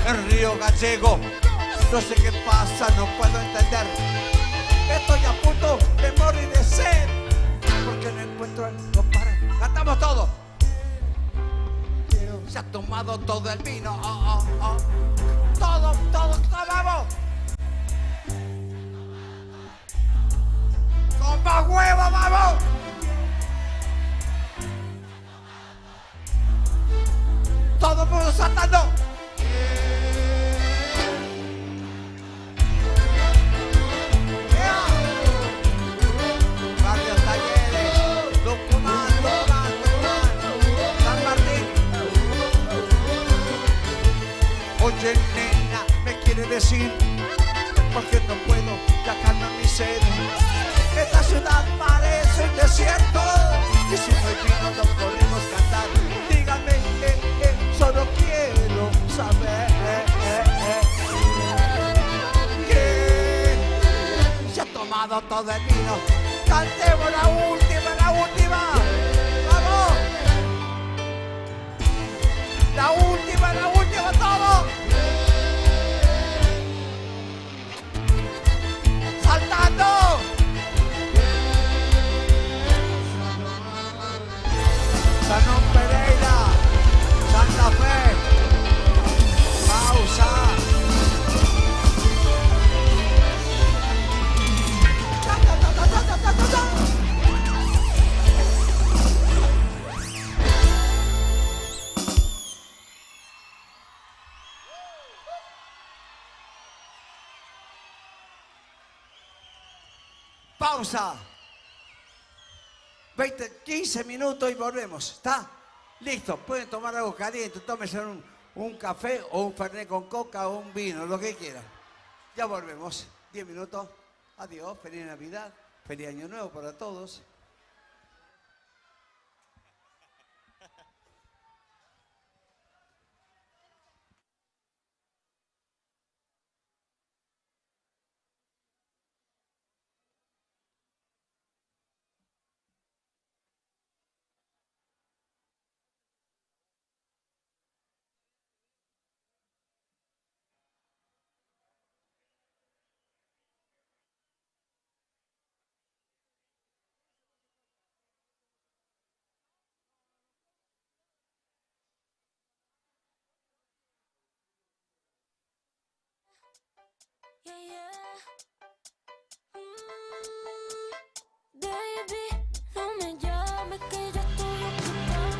En Río Gallego, no sé qué pasa, no puedo entender. Estoy a punto de morir de sed, porque no encuentro algo para. Cantamos todo. Se ha tomado todo el vino. Todo, vamos. Con más huevo, vamos. Todo el mundo saltando. Oye, nena, me quiere decir, porque no puedo calmar mi sed. Esta ciudad parece un desierto, y si no hay vino no podemos cantar. Dígame, solo quiero saber ¿quién se ha tomado todo el vino? Cantemos la última, ¡vamos! La última, todo. Saltando. Sanón Pereira, Santa Fe. Pausa. Pausa. 15 minutos y volvemos. ¿Está? Listo. Pueden tomar algo caliente. Tómense un café o un fernet con coca o un vino, lo que quieran. Ya volvemos. 10 minutos. Adiós. Feliz Navidad. Feliz Año Nuevo para todos. Yeah, yeah. Baby, no me llames que ya estoy ocupada.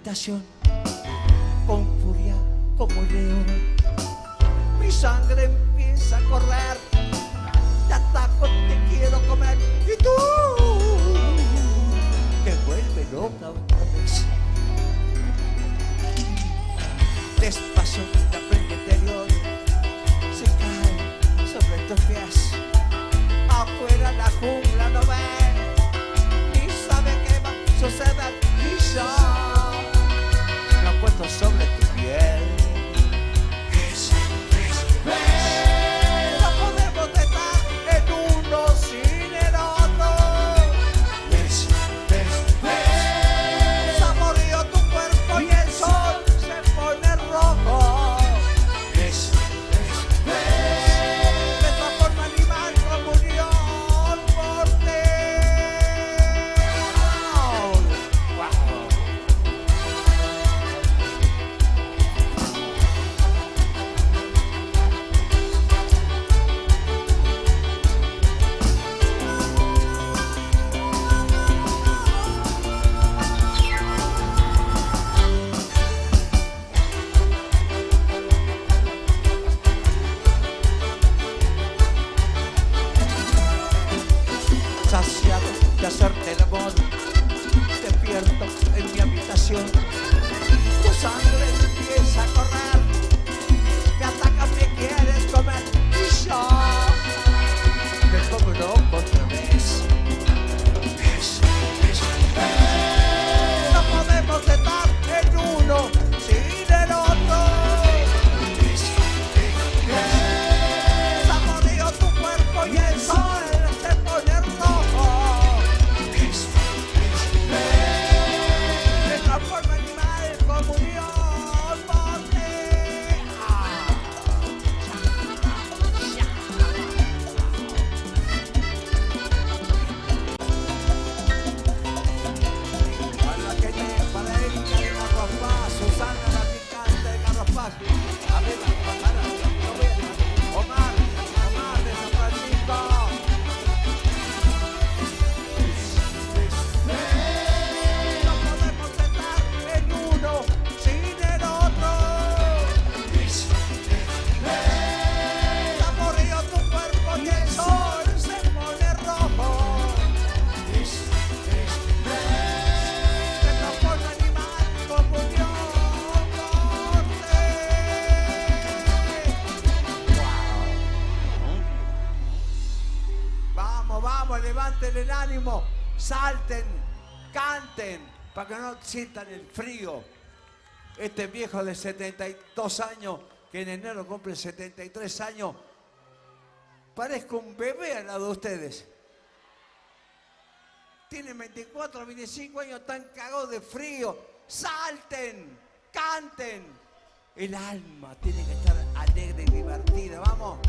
habitación con furia como león. Mi sangre empieza a correr, te ataco, te quiero comer y tú te vuelves loca otra vez. Despacio la frente interior se cae sobre tus pies. Afuera la jungla no ve ni sabe qué va a suceder y yo me acuesto sobre tu piel. No podemos estar en uno sin el otro. Saboreo tu cuerpo y el sol se pone rojo. Me transforma animal como unión por ti. Saciado de hacerte el amor, despierto en mi habitación. Tu sangre empieza a correr, me atacas, me quieres comer y yo me como loco otra vez. No podemos estar en uno sin el otro. Saboreo tu cuerpo y el sol se pone rojo. Me transforma en animal como unión por ti. Para que para Erika de Garrafás, Susana la picante de Garrafás, Abela, Bajara, Omar de San Francisco. No podemos estar en uno sin el otro. Saboreo tu cuerpo y el sol se pone rojo. Me transforma en animal como unión por ti. Vamos, vamos, levanten el ánimo, salten, canten, para que no sientan el frío. Este viejo de 72 años, que en enero cumple 73 años, parezco un bebé al lado de ustedes. Tienen 24, 25 años, están cagados de frío. Salten, canten. El alma tiene que estar alegre y divertida. Vamos.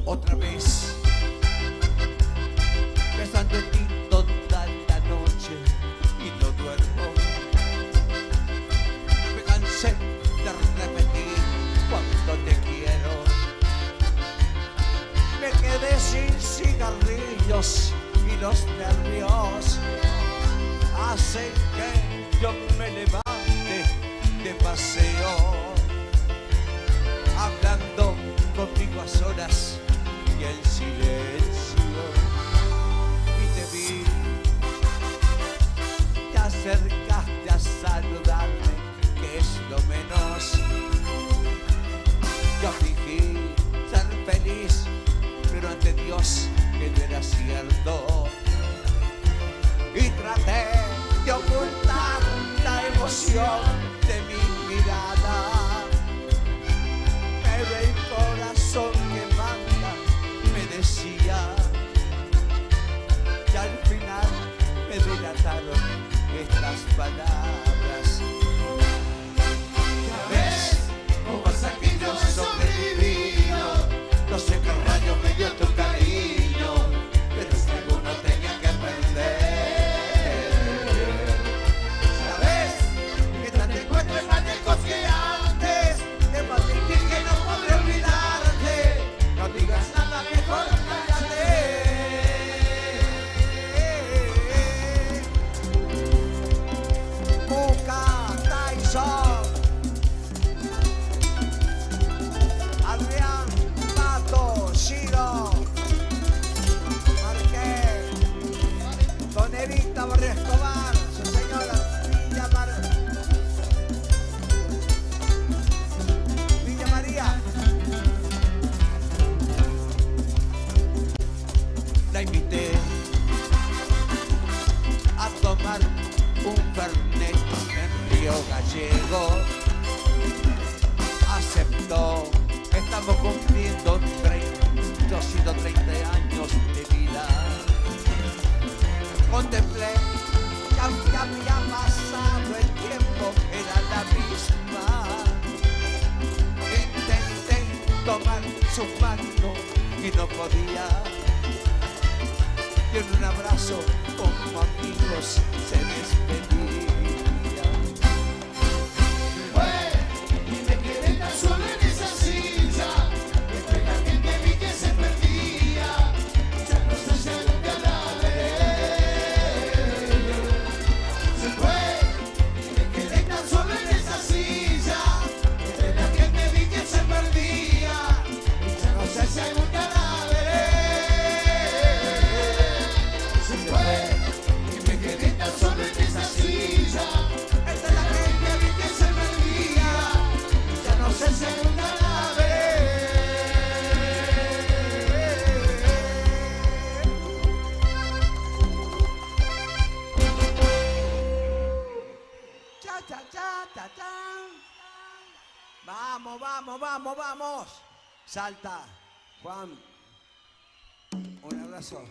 Otra vez, pensando en ti toda la noche y no duermo. Me cansé de repetir cuánto te quiero. Me quedé sin cigarrillos y los nervios hacen que yo me levante de paseo, hablando conmigo a solas y en silencio. Y te vi, te acercaste a saludarme, que es lo menos. Yo fingí ser feliz, pero ante Dios que no era cierto. Y traté de ocultar la emoción de mi mirada, pero el corazón que palabras. Ya ves cómo hasta aquí yo he sobrevivido. No sé qué rayo me dio tu cariño, pero es que alguno tenía que perder. ¿Sabes? Mientras te encuentres más lejos que antes, es más difícil que no podré olvidarte. No digas nada, mejor cállate. Cuca, Tyson, Adrián, Pato, Shiro, Marqués, Don Evita Barrio Escobar, su señora Villa María. La invité a tomar un fernet en Río Gallego. Aceptó, estamos cumpliendo 230 años de vida. Contemplé que aunque había pasado el tiempo, era la misma. Intenté tomar su mano y no podía. Y en un abrazo, como amigos, se despedía. Y me quedé tan solo en esa silla, entre la gente vi que se perdía. Ya no sé si algún día la veré. Se fue y me quedé tan solo en esa silla, entre la gente vi que se perdía. Ya no sé si algún día la veré. Se fue y me quedé tan solo en esa silla, entre la gente vi que se perdía. Ya no sé si algún día la veré. Cha, cha, cha, cha, cha. Vamos, vamos, vamos, vamos. Salta, Juan. Un abrazo.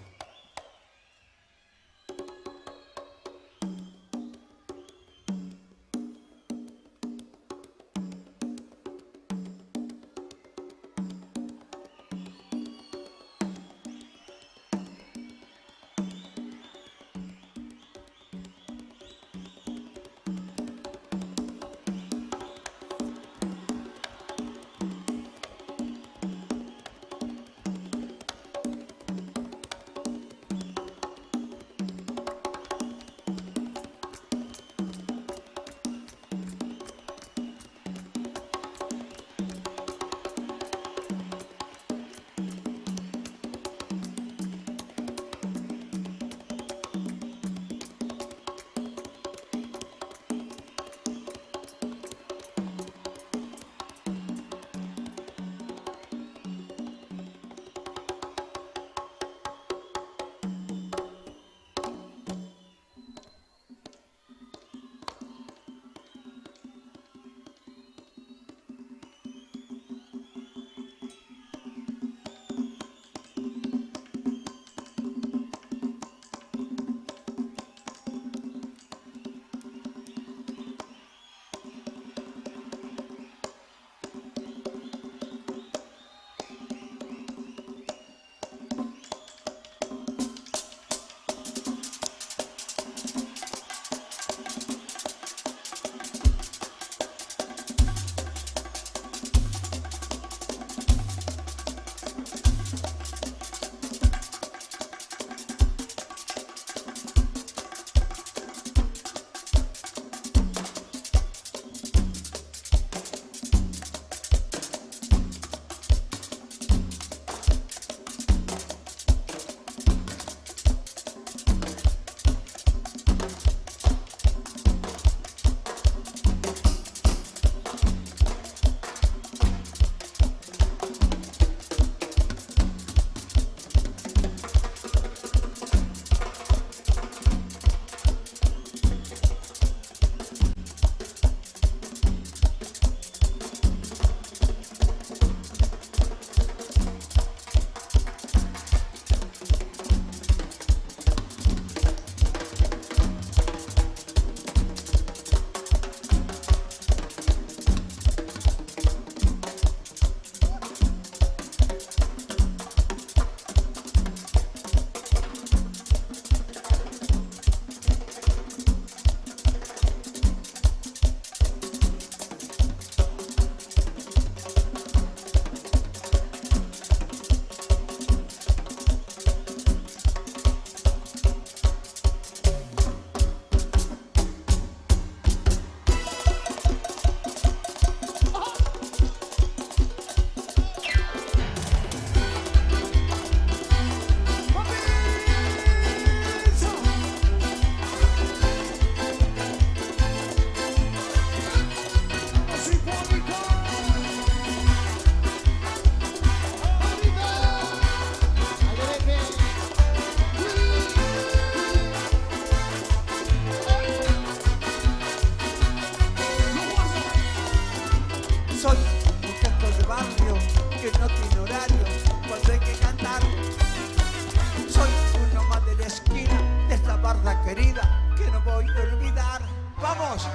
querida que no voy a olvidar. Vamos,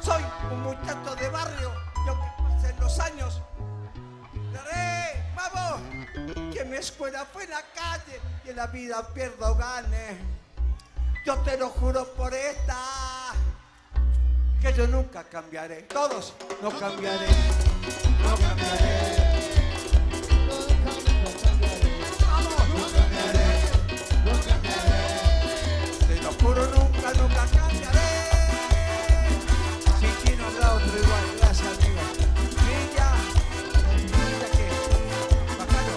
soy un muchacho de barrio y aunque pasen los años, daré, vamos, que mi escuela fue en la calle y en la vida pierdo o gane. Yo te lo juro por esta, que yo nunca cambiaré. Todos, no cambiaré, no cambiaré. Vamos, no cambiaré, no cambiaré. Te lo juro, nunca, nunca cambiaré. Si quién habrá otro igual, gracias amigo. Niña, niña que, bacano,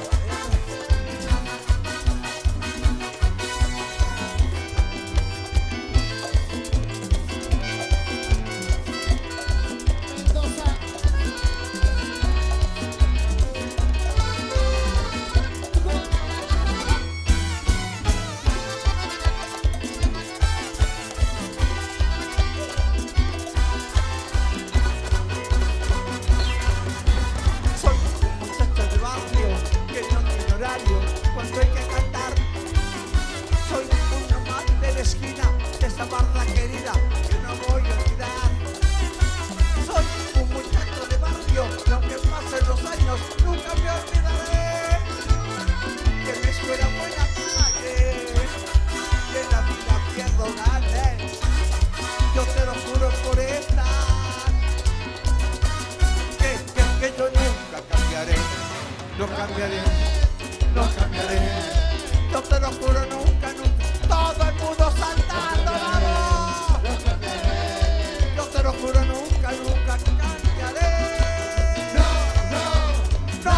cuando hay que cantar. Soy una madre de la esquina de esta barra querida que no voy a olvidar. Soy un muchacho de barrio y aunque pasen los años nunca me olvidaré que mi escuela fue en la calle y en la vida pierdo gane. Yo te lo juro por esta, que yo nunca cambiaré, no cambiaré. No cambiaré, yo te lo juro, nunca, nunca. Todo el mundo saltando, vamos. No cambiaré, yo te lo juro, nunca, nunca cambiaré. No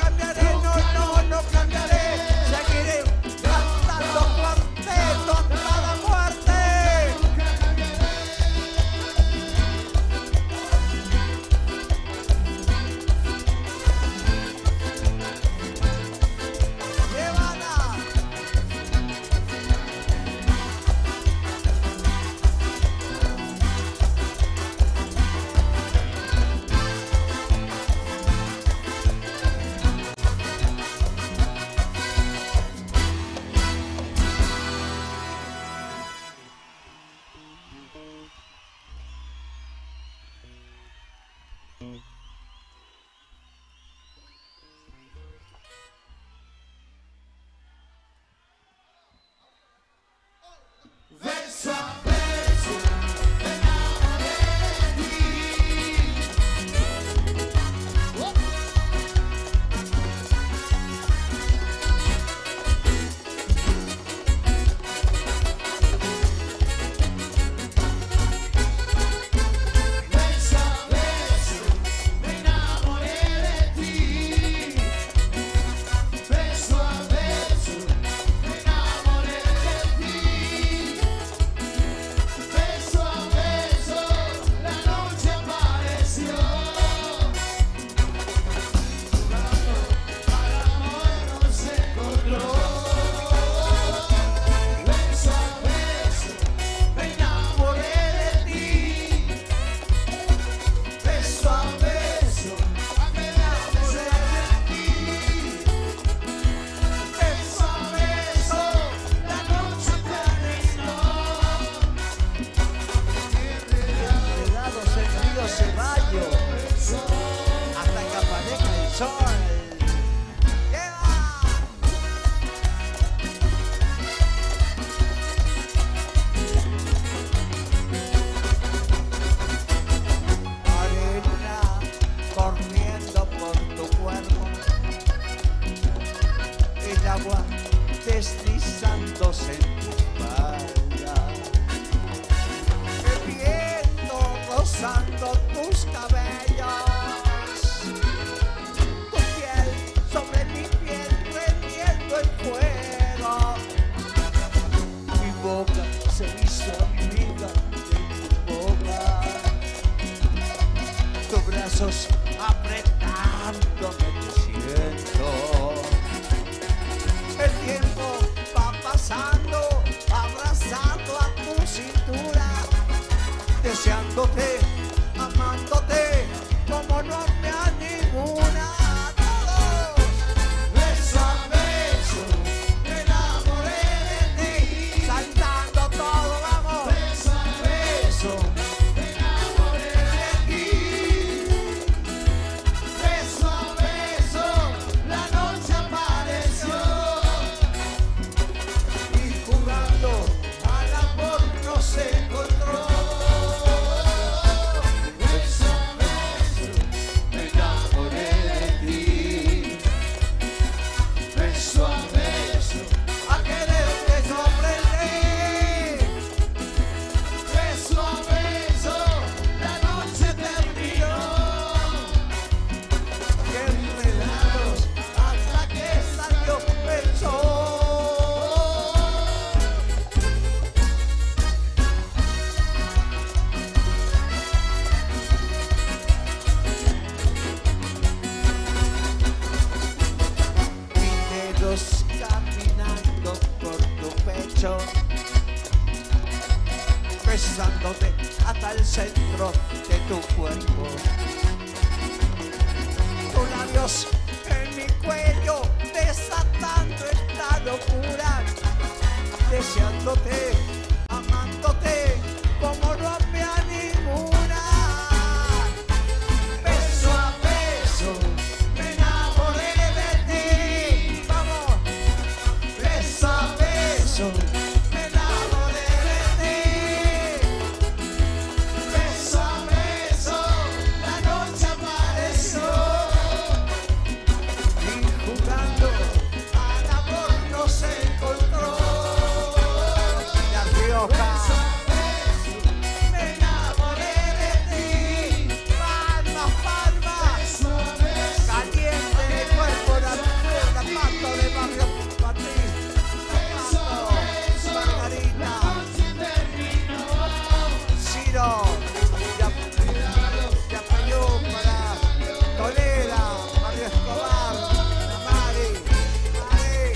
cambiaré, no cambiaré. Seguiré cantando cuarteto hasta la muerte. Verso a verso me enamoré de ti. Verso a verso me enamoré de ti. Verso a verso me enamoré de ti. Beso a beso, la noche apareció. Para amor nos encontró. Beso a beso, me enamoré de ti. Beso a beso, me enamoré de ti. Beso a beso, la noche apareció. Enredados en el río Ceballo hasta que aparezca el sol. ¡Lleva! Arena corriendo por tu cuerpo, el agua deslizándose en tu espalda. El viento rozando tus cabellos, tu piel sobre mi piel prendiendo el fuego. Mi boca se hizo amiga de tu boca, tus brazos apretándome te siento. El tiempo va pasando, abrazando a tu cintura, deseándote, amándote, como no me a ninguna. Todos. Beso a beso, me enamoré de ti. Saltando besándote hasta el centro de tu cuerpo. Tus labios en mi cuello, desatando esta locura, deseándote, amándote como no me a ninguna. Beso a beso me enamoré de ti. Vamos, beso a beso me enamoré de ti. Beso a beso, la noche apareció. Y jugando al amor nos encontró. La Rioja, me enamoré de ti. Palmas, palmas, caliente en el cuerpo, la pato de Barrio Patriz. Pato, Margarita, Ciro, Yapayú para Tolera, Barrio Escobar, Mari, Mari.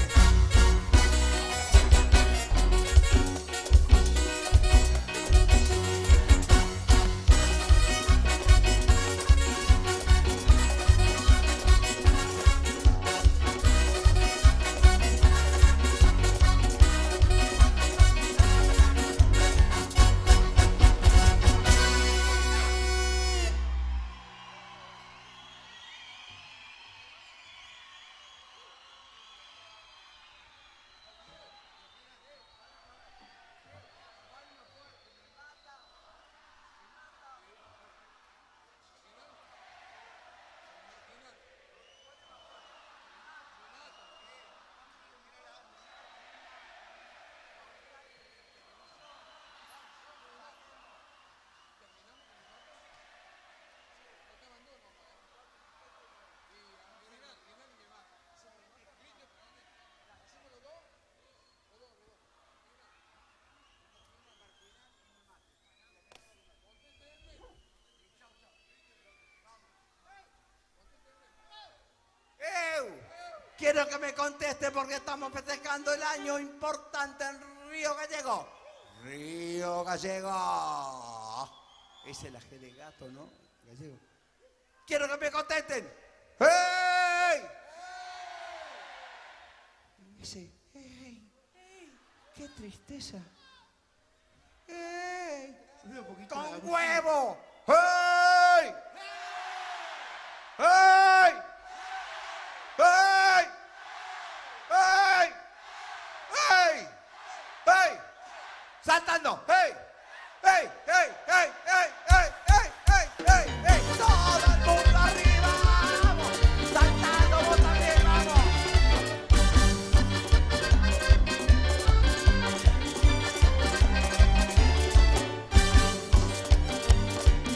Quiero que me conteste porque estamos festejando el año importante en Río Gallego. Río Gallego. Esa es la G de gato, ¿no? Gallego. Quiero que me contesten. ¡Hey! Dice, ¡hey! ¡Qué tristeza! ¡Hey! ¡Con huevo! ¡Hey! ¡Hey! ¡Hey! ¡Hey! ¡Hey! ¡Hey! ¡Saltando! ¡Hey! ¡Hey! ¡Hey! ¡Hey! ¡Hey! ¡Hey! ¡Hey! ¡Hey! ¡Hey! ¡Hey! ¡Todo el mundo arriba! ¡Vamos! ¡Saltando! ¡Vos también! ¡Vamos!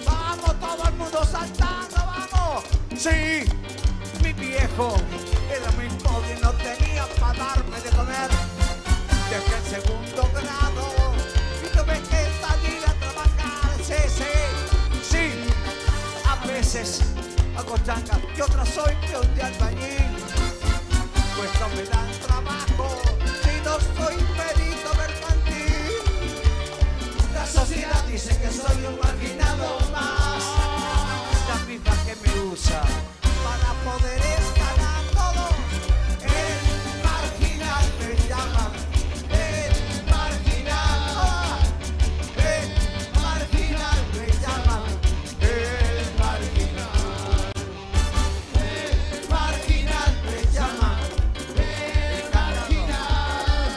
¡Vamos! ¡Todo el mundo saltando! ¡Vamos! ¡Sí! Mi viejo era muy pobre y no tenía para darme de comer. Dejé el segundo grado y tuve que salir a trabajar. Sí, sí, sí. A veces hago changa y otras soy peón de albañil. Pues no me dan trabajo si no soy perito mercantil. La sociedad dice que soy un marginado más. La misma que me usa para poder escalar todo. El marginal me llama. El marginal. El marginal me llama. El marginal. El marginal me llama. El marginal.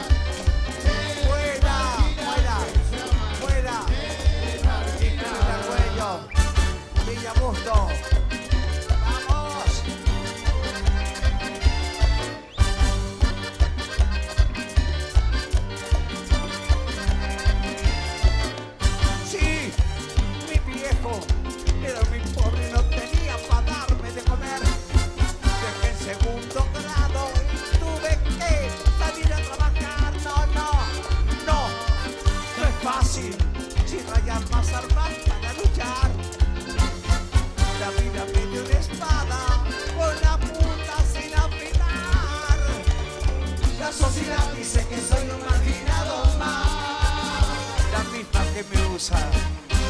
hermosa.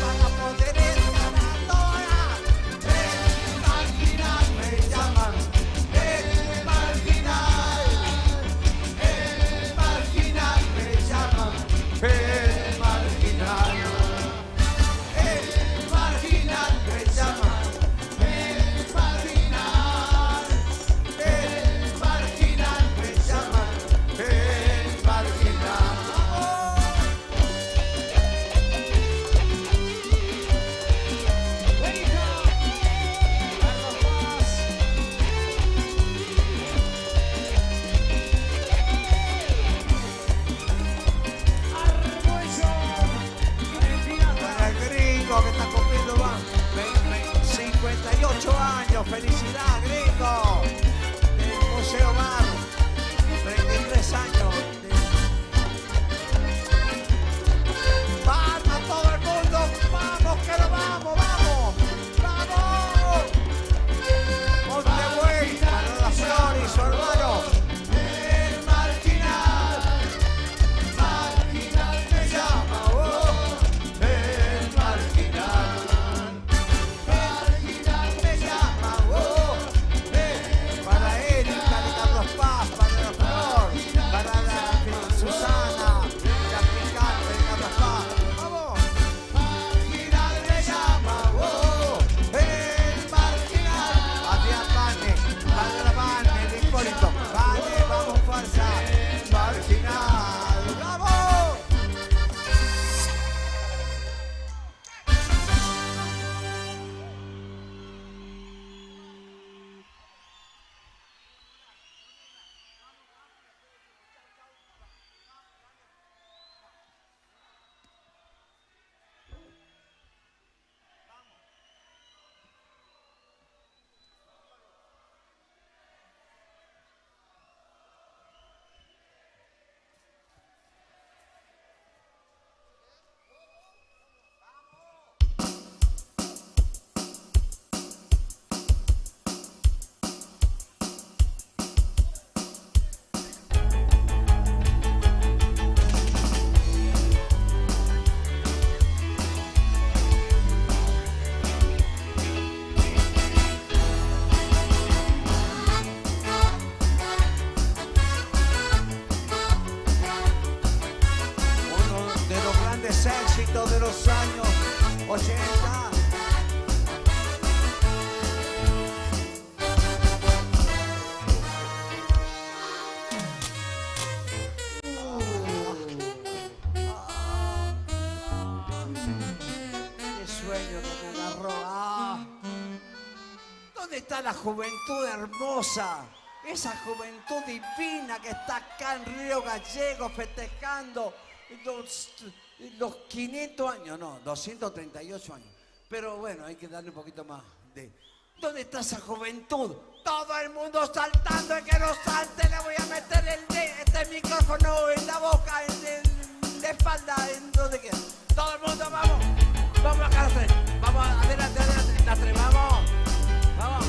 Para poder estar ahora. El marginal me llaman. El marginal. El marginal me llaman. El marginal. El marginal me llaman. El marginal. El marginal me llaman. El marginal. Para el gringo que está cumpliendo va 58 años, felicidad gringo, del Museo Mar, 33 años. ¡Vamos todo el mundo! ¡Vamos que lo vamos! ¡Vamos! ¡Vamos! Montebuey, para la Flor y su hermano. El marginal, marginal me llama, oh. El marginal, marginal me llama, oh. Para Erika de Carlos Paz, para la Flor, para la Susana, la picante de Carlos Paz. ¡Vamos! Marginal me llama, oh. El marginal. Adrián Vane, para la Vane, de Hipólito. Vane, vamos fuerza. Marginal, ¡vamos! Uno de los grandes éxitos de los años 80. Qué sueño que me agarró. ¿Dónde está la juventud hermosa? Esa juventud divina que está acá en Río Gallegos festejando los 500 años, no, 238 años. Pero bueno, hay que darle un poquito más de... ¿Dónde está esa juventud? Todo el mundo saltando, el que no salte le voy a meter este micrófono en la boca, en la espalda, en donde quiera. Todo el mundo, vamos, vamos acá las tres, vamos, adelante, adelante, las tres, vamos, vamos.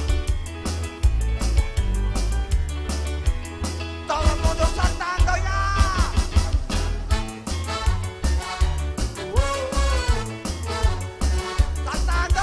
Todo el mundo saltando ya. Saltando.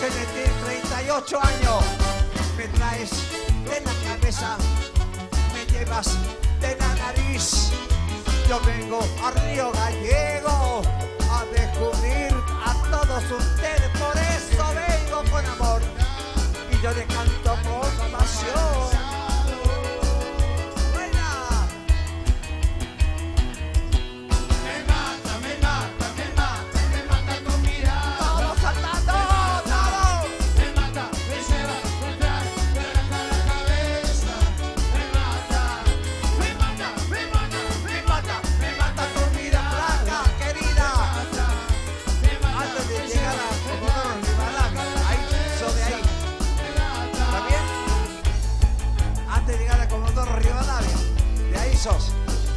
Benetín, 38 años. Me traes de la cabeza, me llevas de la nariz. Yo vengo a Río Gallego a descubrir a todos ustedes. Por eso vengo con amor y yo les canto con pasión.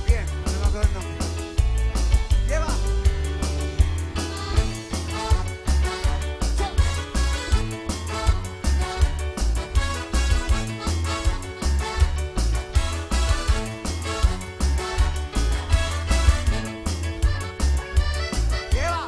Bien, no me acuerdo el nombre. Lleva. Lleva.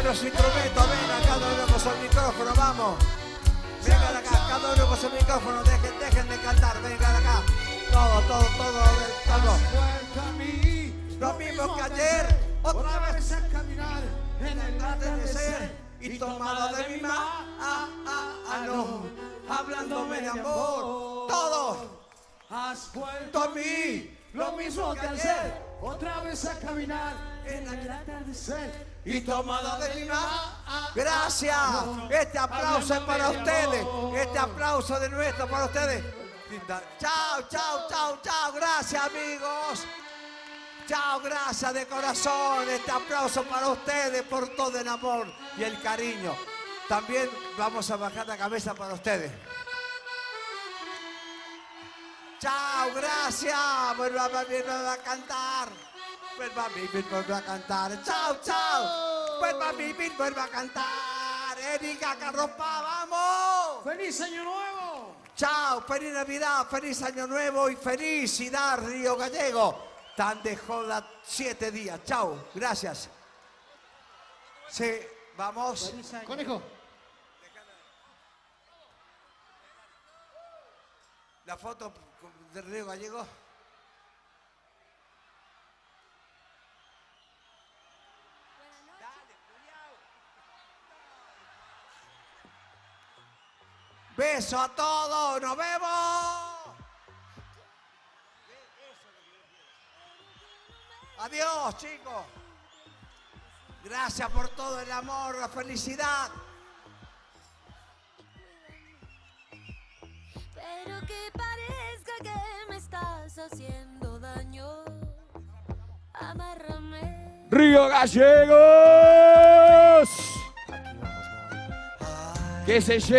Los instrumentos, venga, cada uno con su micrófono, vamos. Vengan acá, cada uno con su micrófono, dejen de cantar, vengan acá. Todo. Lo mismo que ayer, otra vez a caminar en el atardecer y tomado de mi mano, hablándome de amor. Todos, has vuelto a mí, lo mismo que ayer, otra vez a caminar en el atardecer. Y tomado de mi mano. Gracias. Este aplauso es para ustedes. Este aplauso de nuestro para ustedes. Chao. Gracias, amigos. Chao, gracias de corazón. Este aplauso para ustedes por todo el amor y el cariño. También vamos a bajar la cabeza para ustedes. Chao, gracias. Vuelva a cantar. Vuelva a vivir, vuelva a cantar. Chao. Vuelva a vivir, vuelva a cantar. Erika Carropa, vamos. ¡Feliz Año Nuevo! Chao, feliz Navidad, feliz Año Nuevo y felicidad, Río Gallego. Tan de joda 7 días. Chao, gracias. Sí, vamos. Conejo. La foto del Río Gallego. Beso a todos, nos vemos. Adiós, chicos. Gracias por todo el amor, la felicidad. Pero que parezca que me estás haciendo daño. Amárrame. Río Gallegos. Que se lleve.